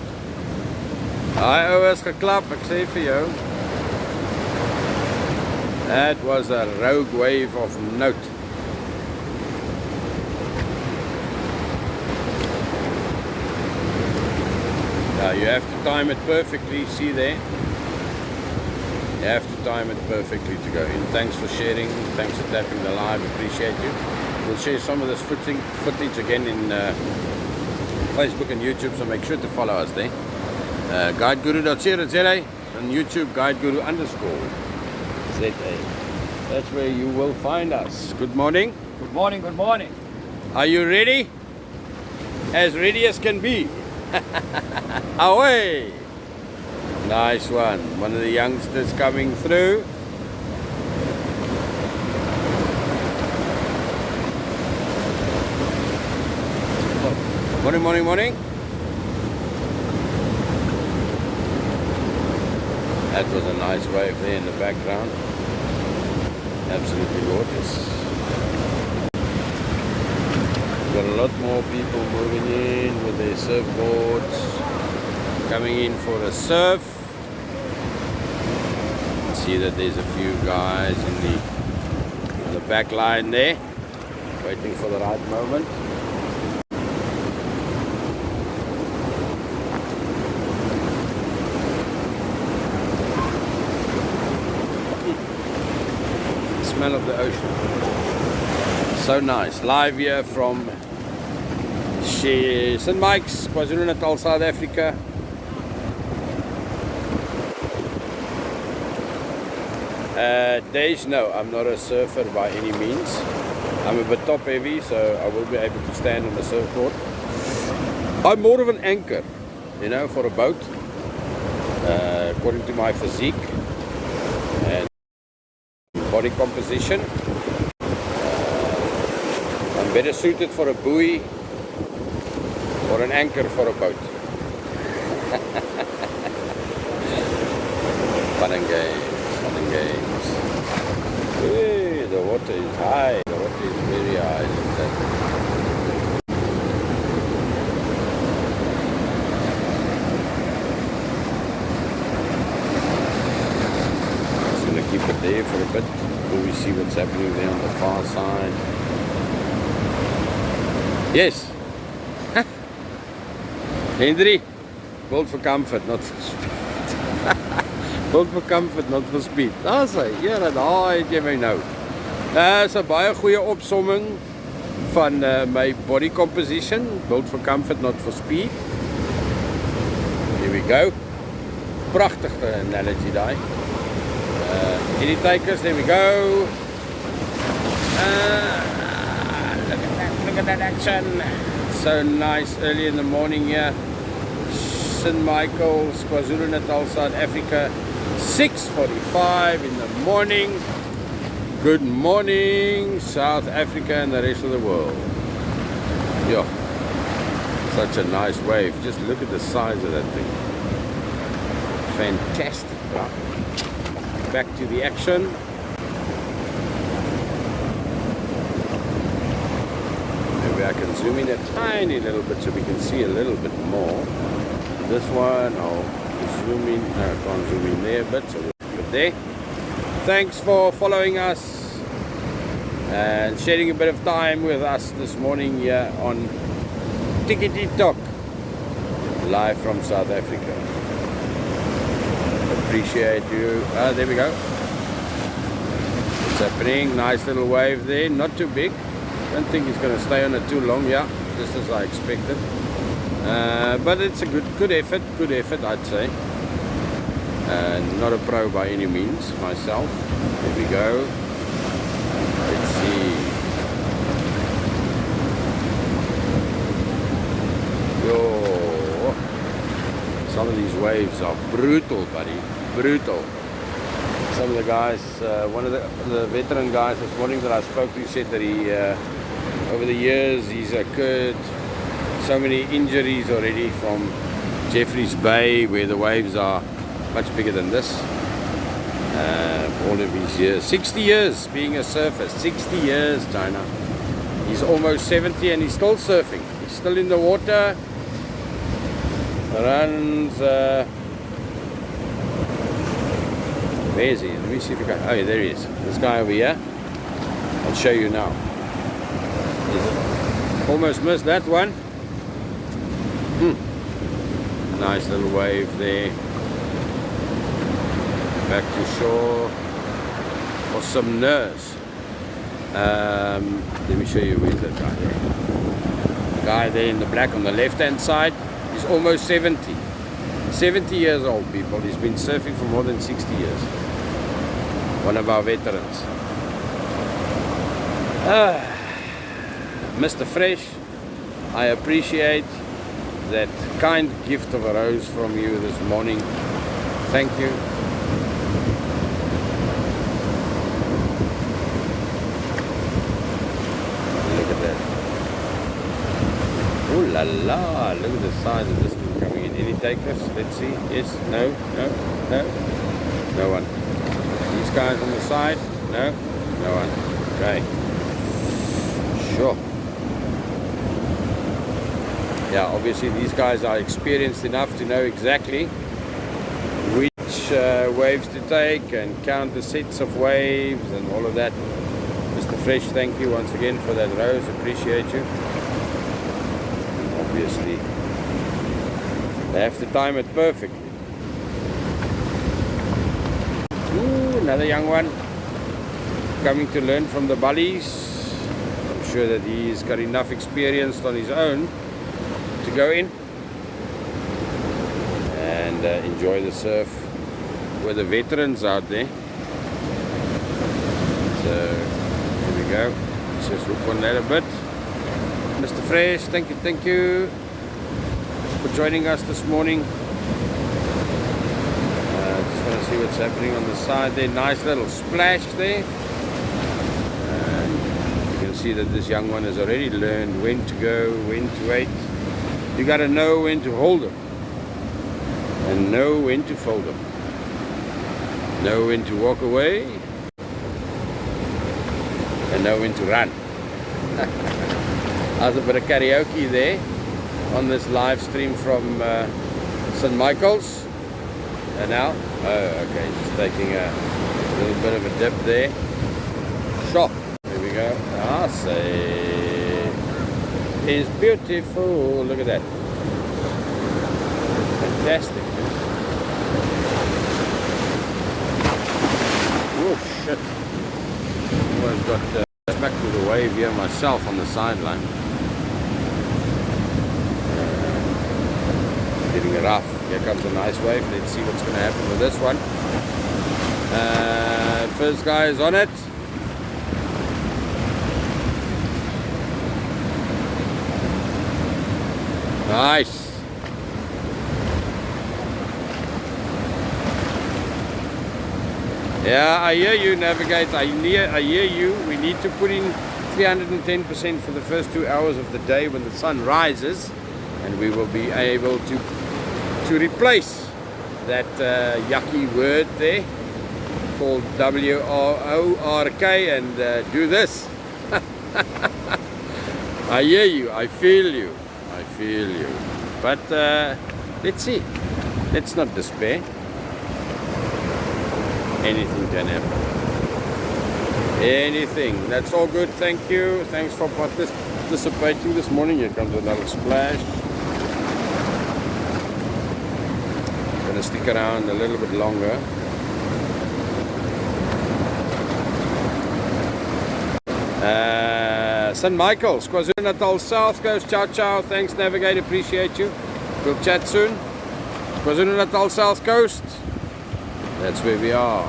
Hy ouers geklap, ek sê vir jou. That was a rogue wave of note. Now you have to time it perfectly, see there? You have to time it perfectly to go in. Thanks for sharing, thanks for tapping the live, appreciate you. We'll share some of this footage again in Facebook and YouTube, so make sure to follow us there. guideguru.co.za and YouTube guideguru_ZA. That's where you will find us. Good morning. Good morning, good morning. Are you ready? As ready as can be. Away! Nice one. One of the youngsters coming through. Morning, morning, morning. That was a nice wave there in the background. Absolutely gorgeous. Got a lot more people moving in with their surfboards, coming in for a surf. See that there's a few guys in the back line there, waiting for the right moment. Smell of the ocean. So nice. Live here from St. Mike's, KwaZulu-Natal, South Africa. Days, no, I'm not a surfer by any means. I'm a bit top heavy, so I will be able to stand on the surfboard. I'm more of an anchor, you know, for a boat, according to my physique and body composition. I'm better suited for a buoy or an anchor for a boat. Fun and games, fun and games. Hey, the water is high, the water is very high. Look at that. Just gonna keep it there for a bit before we see what's happening there on the far side. Yes. Henry, built for comfort, not for speed. Built for comfort, not for speed. Daar's hy. Ja, daar het jy my nou. Is 'n baie goeie opsomming van my body composition. Built for comfort, not for speed. Here we go. Pragtige analogy daai. Any takers, there we go. Look at that action. So nice early in the morning here. St. Michael's, KwaZulu-Natal, South Africa. 6:45 in the morning. Good morning, South Africa and the rest of the world. Yeah, such a nice wave. Just look at the size of that thing. Fantastic. Back to the action. Maybe I can zoom in a tiny little bit so we can see a little bit more. This one, I'll zoom in. No, I can't zoom in there, but so we'll put it there. Thanks for following us and sharing a bit of time with us this morning here on Tikiti Talk, live from South Africa. Appreciate you. There we go. It's happening. Nice little wave there. Not too big. Don't think it's going to stay on it too long. Yeah, just as I expected. But it's a good effort, I'd say. Not a pro by any means myself. Here we go. Let's see. Yo, some of these waves are brutal, buddy. Brutal. Some of the guys, one of the veteran guys this morning that I spoke to said that he, over the years, he's occurred so many injuries already from Jeffreys Bay, where the waves are much bigger than this. All of his years, 60 years being a surfer, 60 years, China. He's almost 70 and he's still surfing. He's still in the water. Runs. Where is he? Let me see if we can. Oh, yeah, there he is. This guy over here. I'll show you now. Almost missed that one. Nice little wave there. Back to shore. For some nurse. Let me show you where's that guy there. The guy there in the black on the left hand side. He's almost 70. 70 years old, people. He's been surfing for more than 60 years. One of our veterans. Mr. Fresh, I appreciate that kind gift of a rose from you this morning. Thank you. Look at that. Oh la la, look at the size of this thing coming in. Any takers? Let's see. Yes, no, no, no. No one. These guys on the side? No, no one. Okay. Sure. Yeah, obviously these guys are experienced enough to know exactly which waves to take and count the sets of waves and all of that. Mr. Fresh, thank you once again for that rose. Appreciate you. Obviously, they have to time it perfectly. Ooh, another young one coming to learn from the bullies. I'm sure that he's got enough experience on his own to go in and enjoy the surf with the veterans out there. So here we go. Let's just look on that a bit. Mr. Fresh, thank you for joining us this morning. Just want to see what's happening on the side there. Nice little splash there. And you can see that this young one has already learned when to go, when to wait. You got to know when to hold them and know when to fold them. Know when to walk away and know when to run. There's a bit of karaoke there on this live stream from St. Michael's. And now, oh, okay, just taking a little bit of a dip there. Shot. There we go. I say, it's beautiful. Look at that. Fantastic. Oh shit! Almost got back to the wave here myself on the sideline. Getting rough. Here comes a nice wave. Let's see what's going to happen with this one. First guy is on it. Nice. Yeah, I hear you, Navigate. I hear you. We need to put in 310% for the first 2 hours of the day when the sun rises, and we will be able to replace that yucky word there called W-O-R-K and do this. I hear you. I feel you. I feel you. But let's see. Let's not despair. Anything can happen. Anything. That's all good. Thank you. Thanks for participating this morning. Here comes another splash. Gonna stick around a little bit longer. St. Michael's, KwaZulu-Natal South Coast. Ciao, ciao. Thanks, Navigate. Appreciate you. We'll chat soon. KwaZulu-Natal South Coast. That's where we are.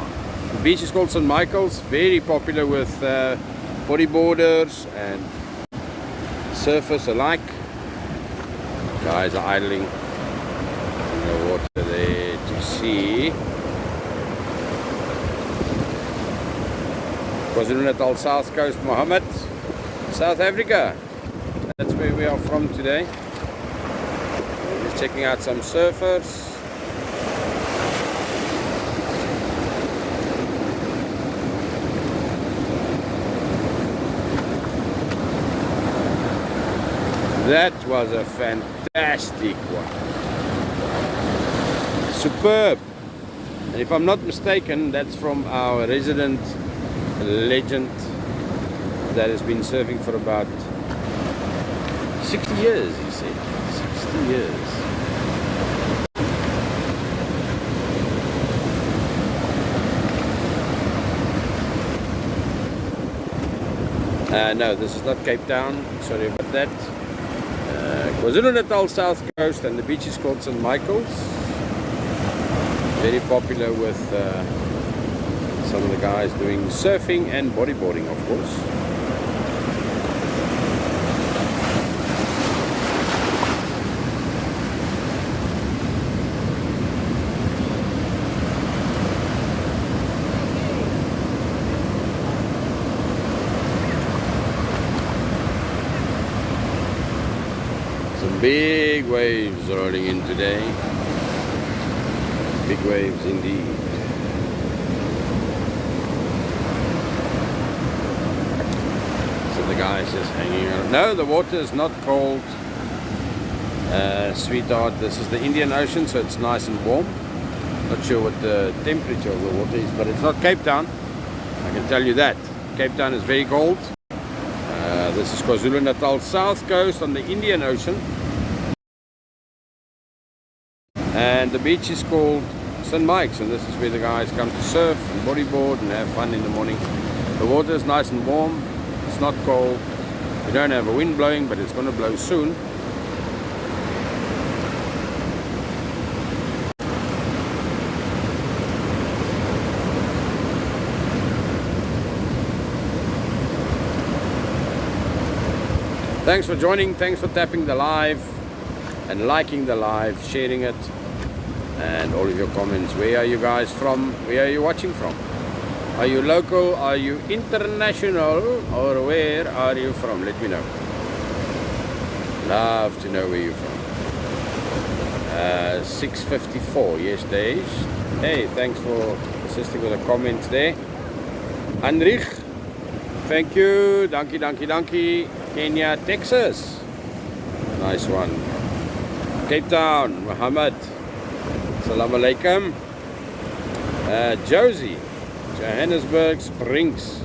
The beach is called St. Michael's. Very popular with bodyboarders and surfers alike. Guys are idling in the water there to see KwaZulu-Natal South Coast, Mohammed, South Africa. That's where we are from today. Just checking out some surfers. That was a fantastic one. Superb. And if I'm not mistaken, that's from our resident legend that has been surfing for about 60 years, he said. 60 years. No, this is not Cape Town. Sorry about that. KwaZulu-Natal South Coast, and the beach is called St. Michael's. Very popular with some of the guys doing surfing and bodyboarding, of course. Some big waves rolling in today. Big waves indeed. So the guys just hanging out. No, the water is not cold, sweetheart. This is the Indian Ocean, so it's nice and warm. Not sure what the temperature of the water is, but it's not Cape Town. I can tell you that. Cape Town is very cold. This is KwaZulu-Natal South Coast on the Indian Ocean. And the beach is called St. Mike's, and this is where the guys come to surf and bodyboard and have fun in the morning. The water is nice and warm. It's not cold. We don't have a wind blowing, but it's going to blow soon. Thanks for joining, thanks for tapping the live and liking the live, sharing it, and all of your comments. Where are you guys from? Where are you watching from? Are you local? Are you international? Or where are you from? Let me know. Love to know where you're from. 6:54, yes days. Hey, thanks for assisting with the comments there. Heinrich, thank you. Dankie, dankie, dankie. Kenya, Texas. Nice one. Cape Town, Muhammad. Assalamu alaikum. Josie, Johannesburg Springs.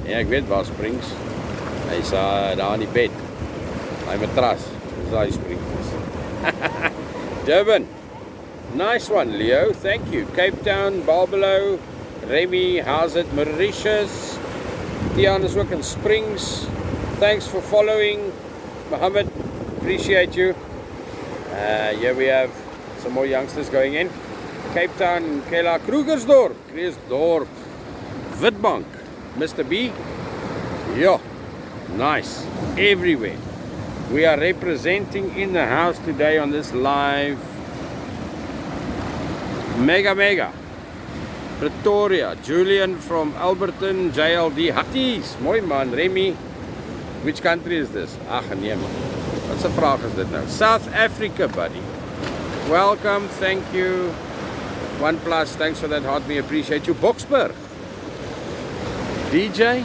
Ja, ek weet waar Springs. Hy's daar in die bed. Hy matras. Dis daar die Springs. Durban. Nice one, Leo. Thank you. Cape Town, Barbelo, Remy, how's it? Mauritius. Tian is ook in Springs. Thanks for following, Muhammad. Appreciate you. Here we have some more youngsters going in. Cape Town, Kela, Krugersdorp, Witbank, Mr. B. Yeah, nice. Everywhere. We are representing in the house today on this live. Mega. Pretoria, Julian from Alberton, JLD, Hatties. Mooi man, Remy. Which country is this? Ach nee man. Wat 'n vraag is dit nou? South Africa, buddy. Welcome, thank you. OnePlus, thanks for that heart, we appreciate you. Boksburg. DJ,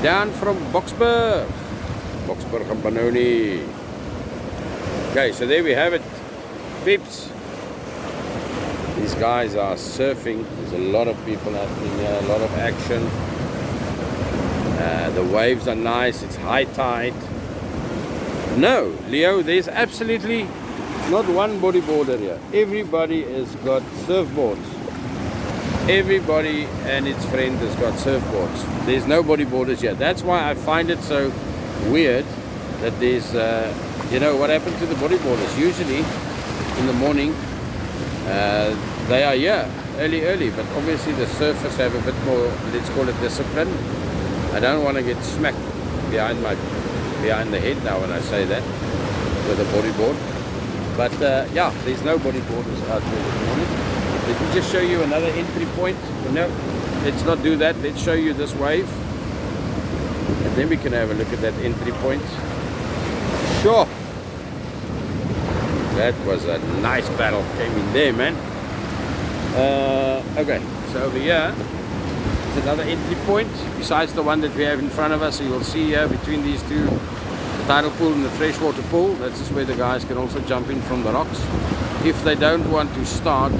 down from Boksburg. Boksburg and Benoni. Okay, so there we have it. Peeps. These guys are surfing. There's a lot of people happening here, a lot of action. The waves are nice, it's high tide. No, Leo, there's absolutely not one bodyboarder here. Everybody has got surfboards. Everybody and its friend has got surfboards. There's no bodyboarders here. That's why I find it so weird that there's, you know, what happened to the bodyboarders? Usually in the morning, they are here early, but obviously the surfers have a bit more, let's call it discipline. I don't want to get smacked behind the head now when I say that. with a bodyboard. But yeah, there's no bodyboarders out there this morning. Let me just show you another entry point. No, let's not do that. Let's show you this wave. And then we can have a look at that entry point. Sure. That was a nice battle. Came in there, man. Okay, so over here is another entry point besides the one that we have in front of us. So you'll see here between these two, the tidal pool and the freshwater pool. That's just where the guys can also jump in from the rocks if they don't want to start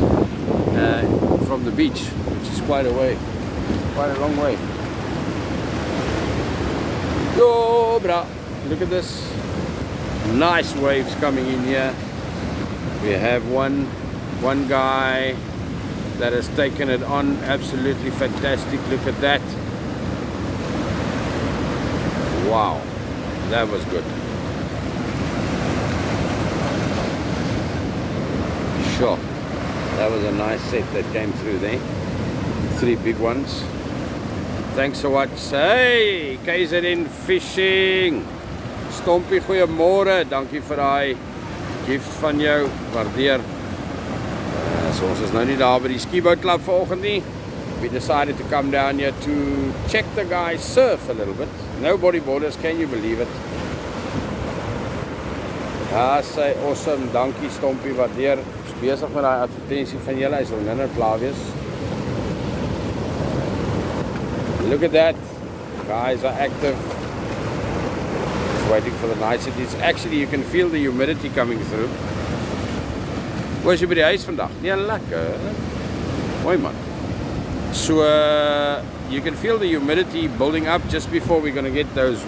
from the beach, which is quite a long way. Yo, brah, look at this. Nice waves coming in here. We have one guy that has taken it on. Absolutely fantastic. Look at that. Wow, that was good. Sure, that was a nice set that came through there. 3 big ones. Thanks so much. Hey, KZN Fishing. Stompie, goeiemôre. Dankie vir daai gift van jou. Waardeer. So ons is nou nie daar by die skiboat club vanoggend nie. We decided to come down here to check the guys surf a little bit. No bodyboarders, can you believe it? Ja, say awesome. Dankie Stompie, waardeer. Ons is besig met daai advertensie van julle. Hy sal nou klaar wees. Look at that. Guys are active. Just waiting for the niceties. Actually, you can feel the humidity coming through. Was jy by die huis vandag? Ja, lekker. Mooi man. So, you can feel the humidity building up just before we're going to get those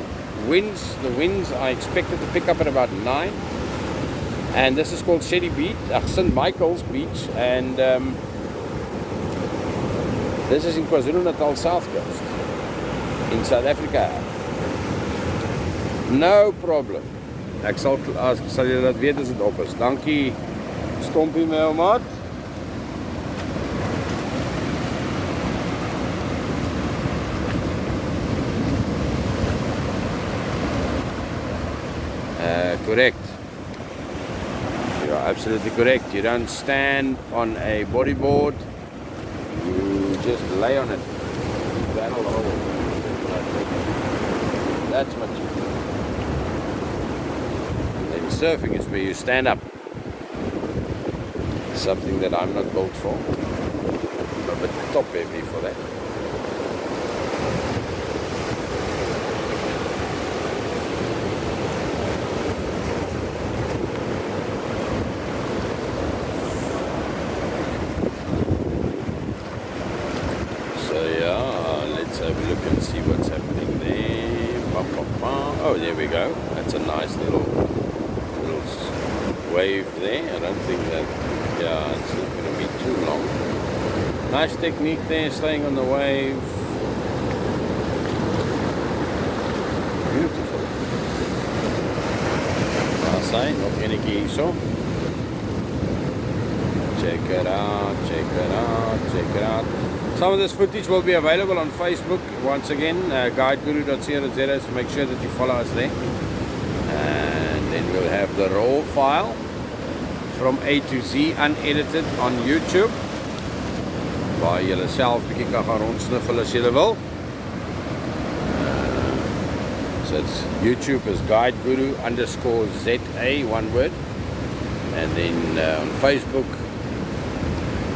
winds. The winds are expected to pick up at about 9. And this is called St. Michael's Beach. And this is in KwaZulu-Natal South Coast. In South Africa. No problem. Ek sal julle dat weet as dit op is. Dankie Stompie my ou maat. Correct. You are absolutely correct. You don't stand on a bodyboard. You just lay on it. That'll hold. That's what you do. And then surfing is where you stand up. Something that I'm not built for. I'm a bit top heavy for that. So yeah, let's have a look and see what's happening there. Oh, there we go. That's a nice little wave there. I don't think that, yeah, it's not going to be too long. Nice technique there, staying on the wave. Beautiful. I'll say, nog enetjie hierso. Check it out, check it out, check it out. Some of this footage will be available on Facebook. Once again, guideguru.co.za, so make sure that you follow us there. And then we'll have the raw file from A to Z, unedited on YouTube. Waar julle self bietjie kan gaan rondsniffel as julle wil. So it's YouTube is guideguru_ZA, one word. And then on Facebook,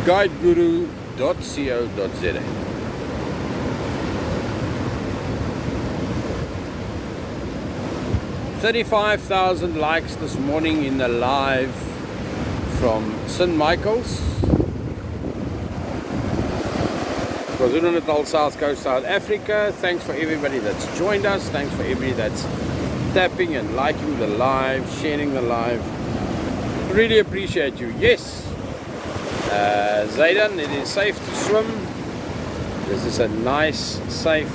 guideguru.co.za. $35,000 likes this morning in the live from St. Michael's, KwaZulu-Natal South Coast, South Africa. Thanks for everybody that's joined us. Thanks for everybody that's tapping and liking the live, sharing the live. Really appreciate you. Yes, Zaydan, it is safe to swim. This is a nice, safe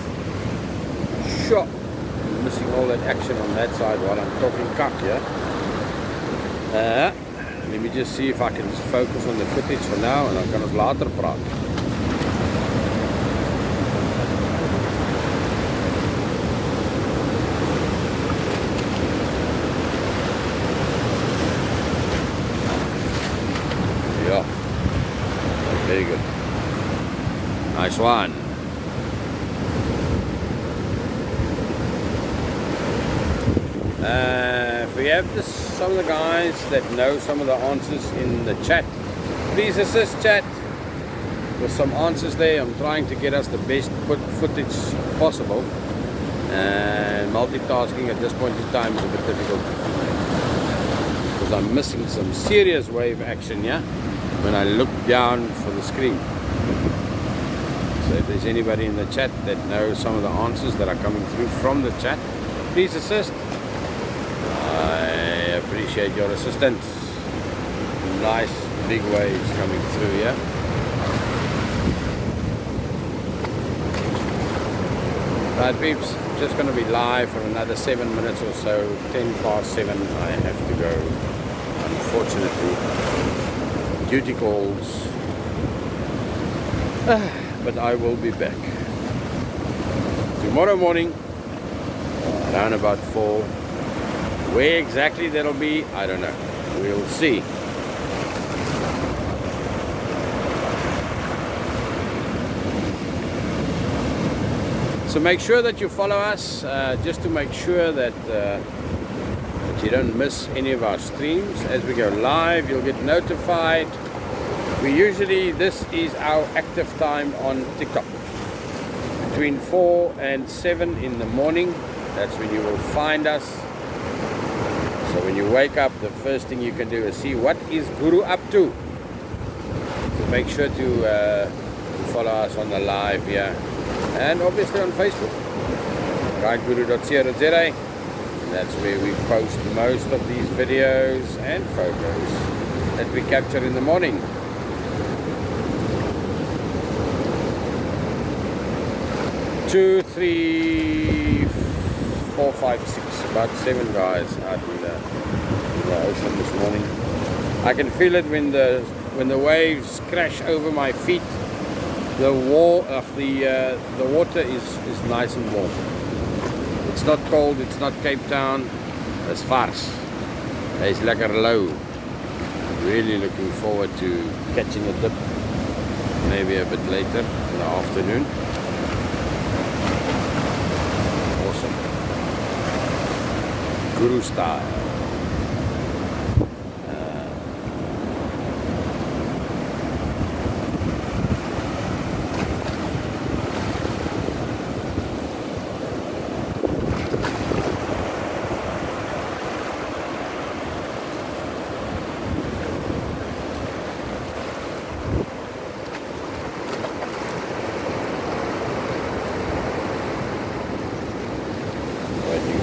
shot. I'm missing all that action on that side while I'm talking kak, yeah? Let me just see if I can focus on the footage for now, and dan kan ons later praat. Nice one. If we have some of the guys that know some of the answers in the chat, please assist chat with some answers there. I'm trying to get us the best footage possible, and multitasking at this point in time is a bit difficult because I'm missing some serious wave action here when I look down for the screen. So if there's anybody in the chat that knows some of the answers that are coming through from the chat, please assist. I appreciate your assistance. Nice big waves coming through here. Right peeps, just going to be live for another 7 minutes or so. 10 past 7 I have to go, unfortunately. Duty calls. But I will be back tomorrow morning around about 4. Where exactly that'll be, I don't know. We'll see. So make sure that you follow us, just to make sure that you don't miss any of our streams. As we go live, you'll get notified. This is our active time on TikTok. Between 4 and 7 in the morning, that's when you will find us. So when you wake up, the first thing you can do is see what is Guru up to. So make sure to follow us on the live here, and obviously on Facebook, rightguru.co.za. That's where we post most of these videos and photos that we capture in the morning. 2, 3, 4, 5, 6, about 7 guys out in the ocean this morning. I can feel it when the waves crash over my feet. The water is nice and warm. It's not cold, it's not Cape Town, it's vars. It's lekker low. Really looking forward to catching a dip, maybe a bit later in the afternoon. Awesome. Guru style.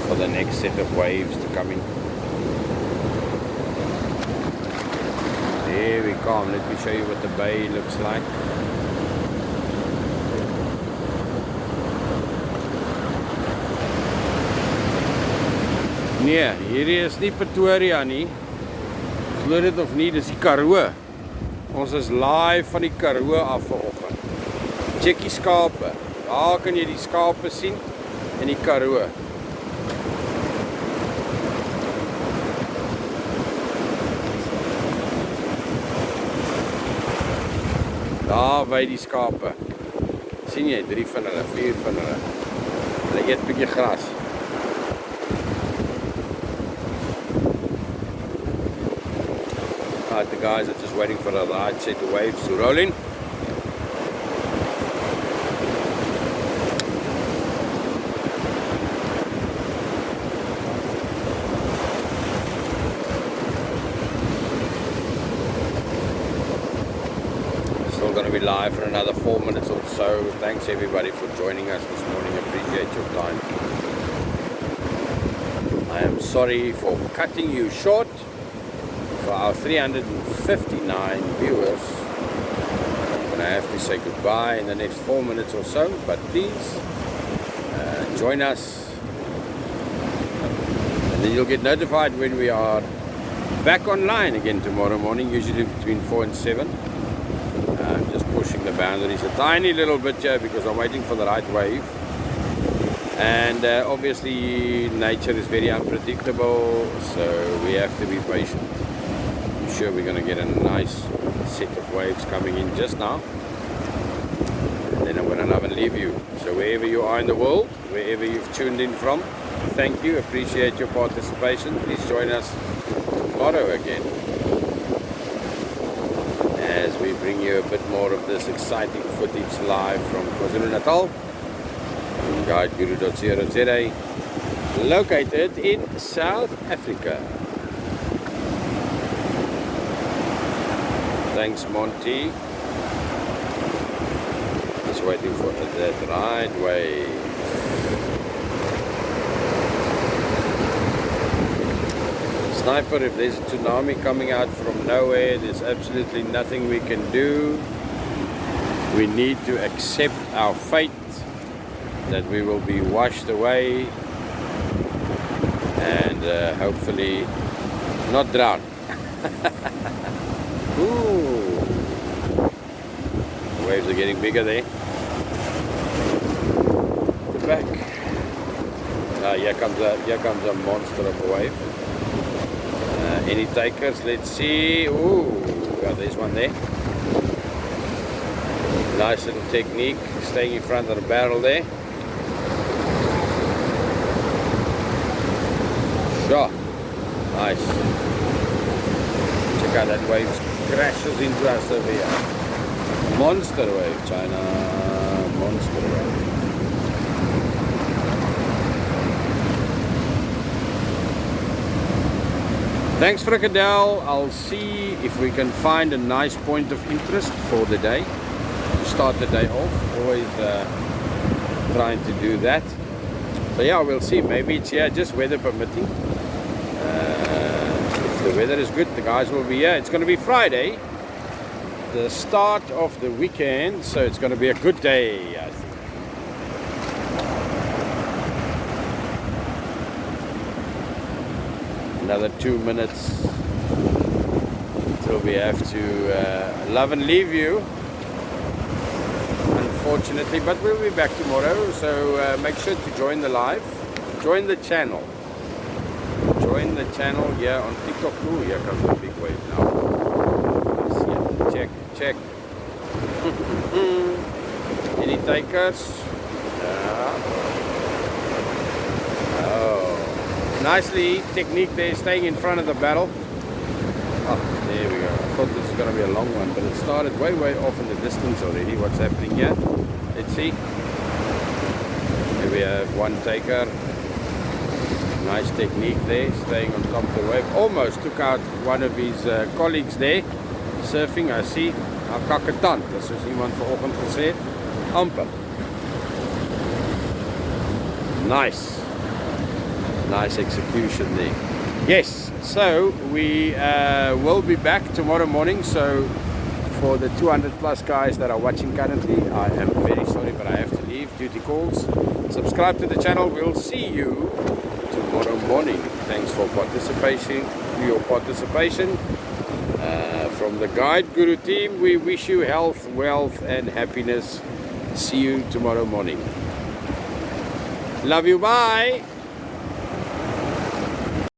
For the next set of waves to come in. There we come. Let me show you what the bay looks like. Nee, hierdie is nie Pretoria nie. Glo dit of nie, dis die Karoo. Ons is live van die Karoo af vanoggend. Check die skape. Daar kan jy die skape sien in die Karoo. Daar by die skape. Sien jy 3 van hulle, 4 van hulle. Hulle eet 'n bietjie gras. Right, the guys are just waiting for the right set of waves to roll in. Going to be live for another 4 minutes or so. Thanks everybody for joining us this morning. Appreciate your time. I am sorry for cutting you short. For our 359 viewers, I'm going to have to say goodbye in the next 4 minutes or so, but please join us, and then you'll get notified when we are back online again tomorrow morning, usually between 4 and 7. I'm just pushing the boundaries a tiny little bit here because I'm waiting for the right wave, and obviously nature is very unpredictable, so we have to be patient. I'm sure we're going to get a nice set of waves coming in just now, and leave you. So wherever you are in the world, wherever you've tuned in from, thank you, appreciate your participation. Please join us tomorrow again as we bring you a bit more of this exciting footage live from KwaZulu-Natal, guideguru.co.za, located in South Africa. Thanks, Monty. Just waiting for that right way. Sniper, if there's a tsunami coming out from nowhere, there's absolutely nothing we can do. We need to accept our fate, that we will be washed away and hopefully not drown. Ooh. The waves are getting bigger there. The back. Here comes a monster of a wave. Any takers? Let's see. Ooh, there's one there. Nice little technique, staying in front of the barrel there. Sure. Nice. Check out that wave crashes into us over here. Monster wave, China. Monster wave. Thanks, Frikadel. I'll see if we can find a nice point of interest for the day. To start the day off. Always trying to do that. So yeah, we'll see. Maybe it's here, just weather permitting. If the weather is good, the guys will be here. It's going to be Friday, the start of the weekend, so it's going to be a good day, I think. Another 2 minutes until we have to love and leave you, unfortunately, but we'll be back tomorrow, so make sure to join the live, join the channel here on TikTok. Ooh, here comes the big wave now. Check. Any takers? Oh, nicely technique there, staying in front of the barrel. Oh, there we go. I thought this was going to be a long one, but it started way off in the distance already. What's happening here? Let's see. Here we have one taker. Nice technique there, staying on top of the wave. Almost took out one of his colleagues there, surfing. I see. Kakatan, dis soos iemand vanoggend gesê het. Amper. Nice execution there. Yes, so we will be back tomorrow morning. So for the 200 plus guys that are watching currently, I am very sorry, but I have to leave. Duty calls. Subscribe to the channel. We'll see you tomorrow morning. Thanks for your participation. From the Guide Guru team, we wish you health, wealth and happiness. See you tomorrow morning. Love you, bye.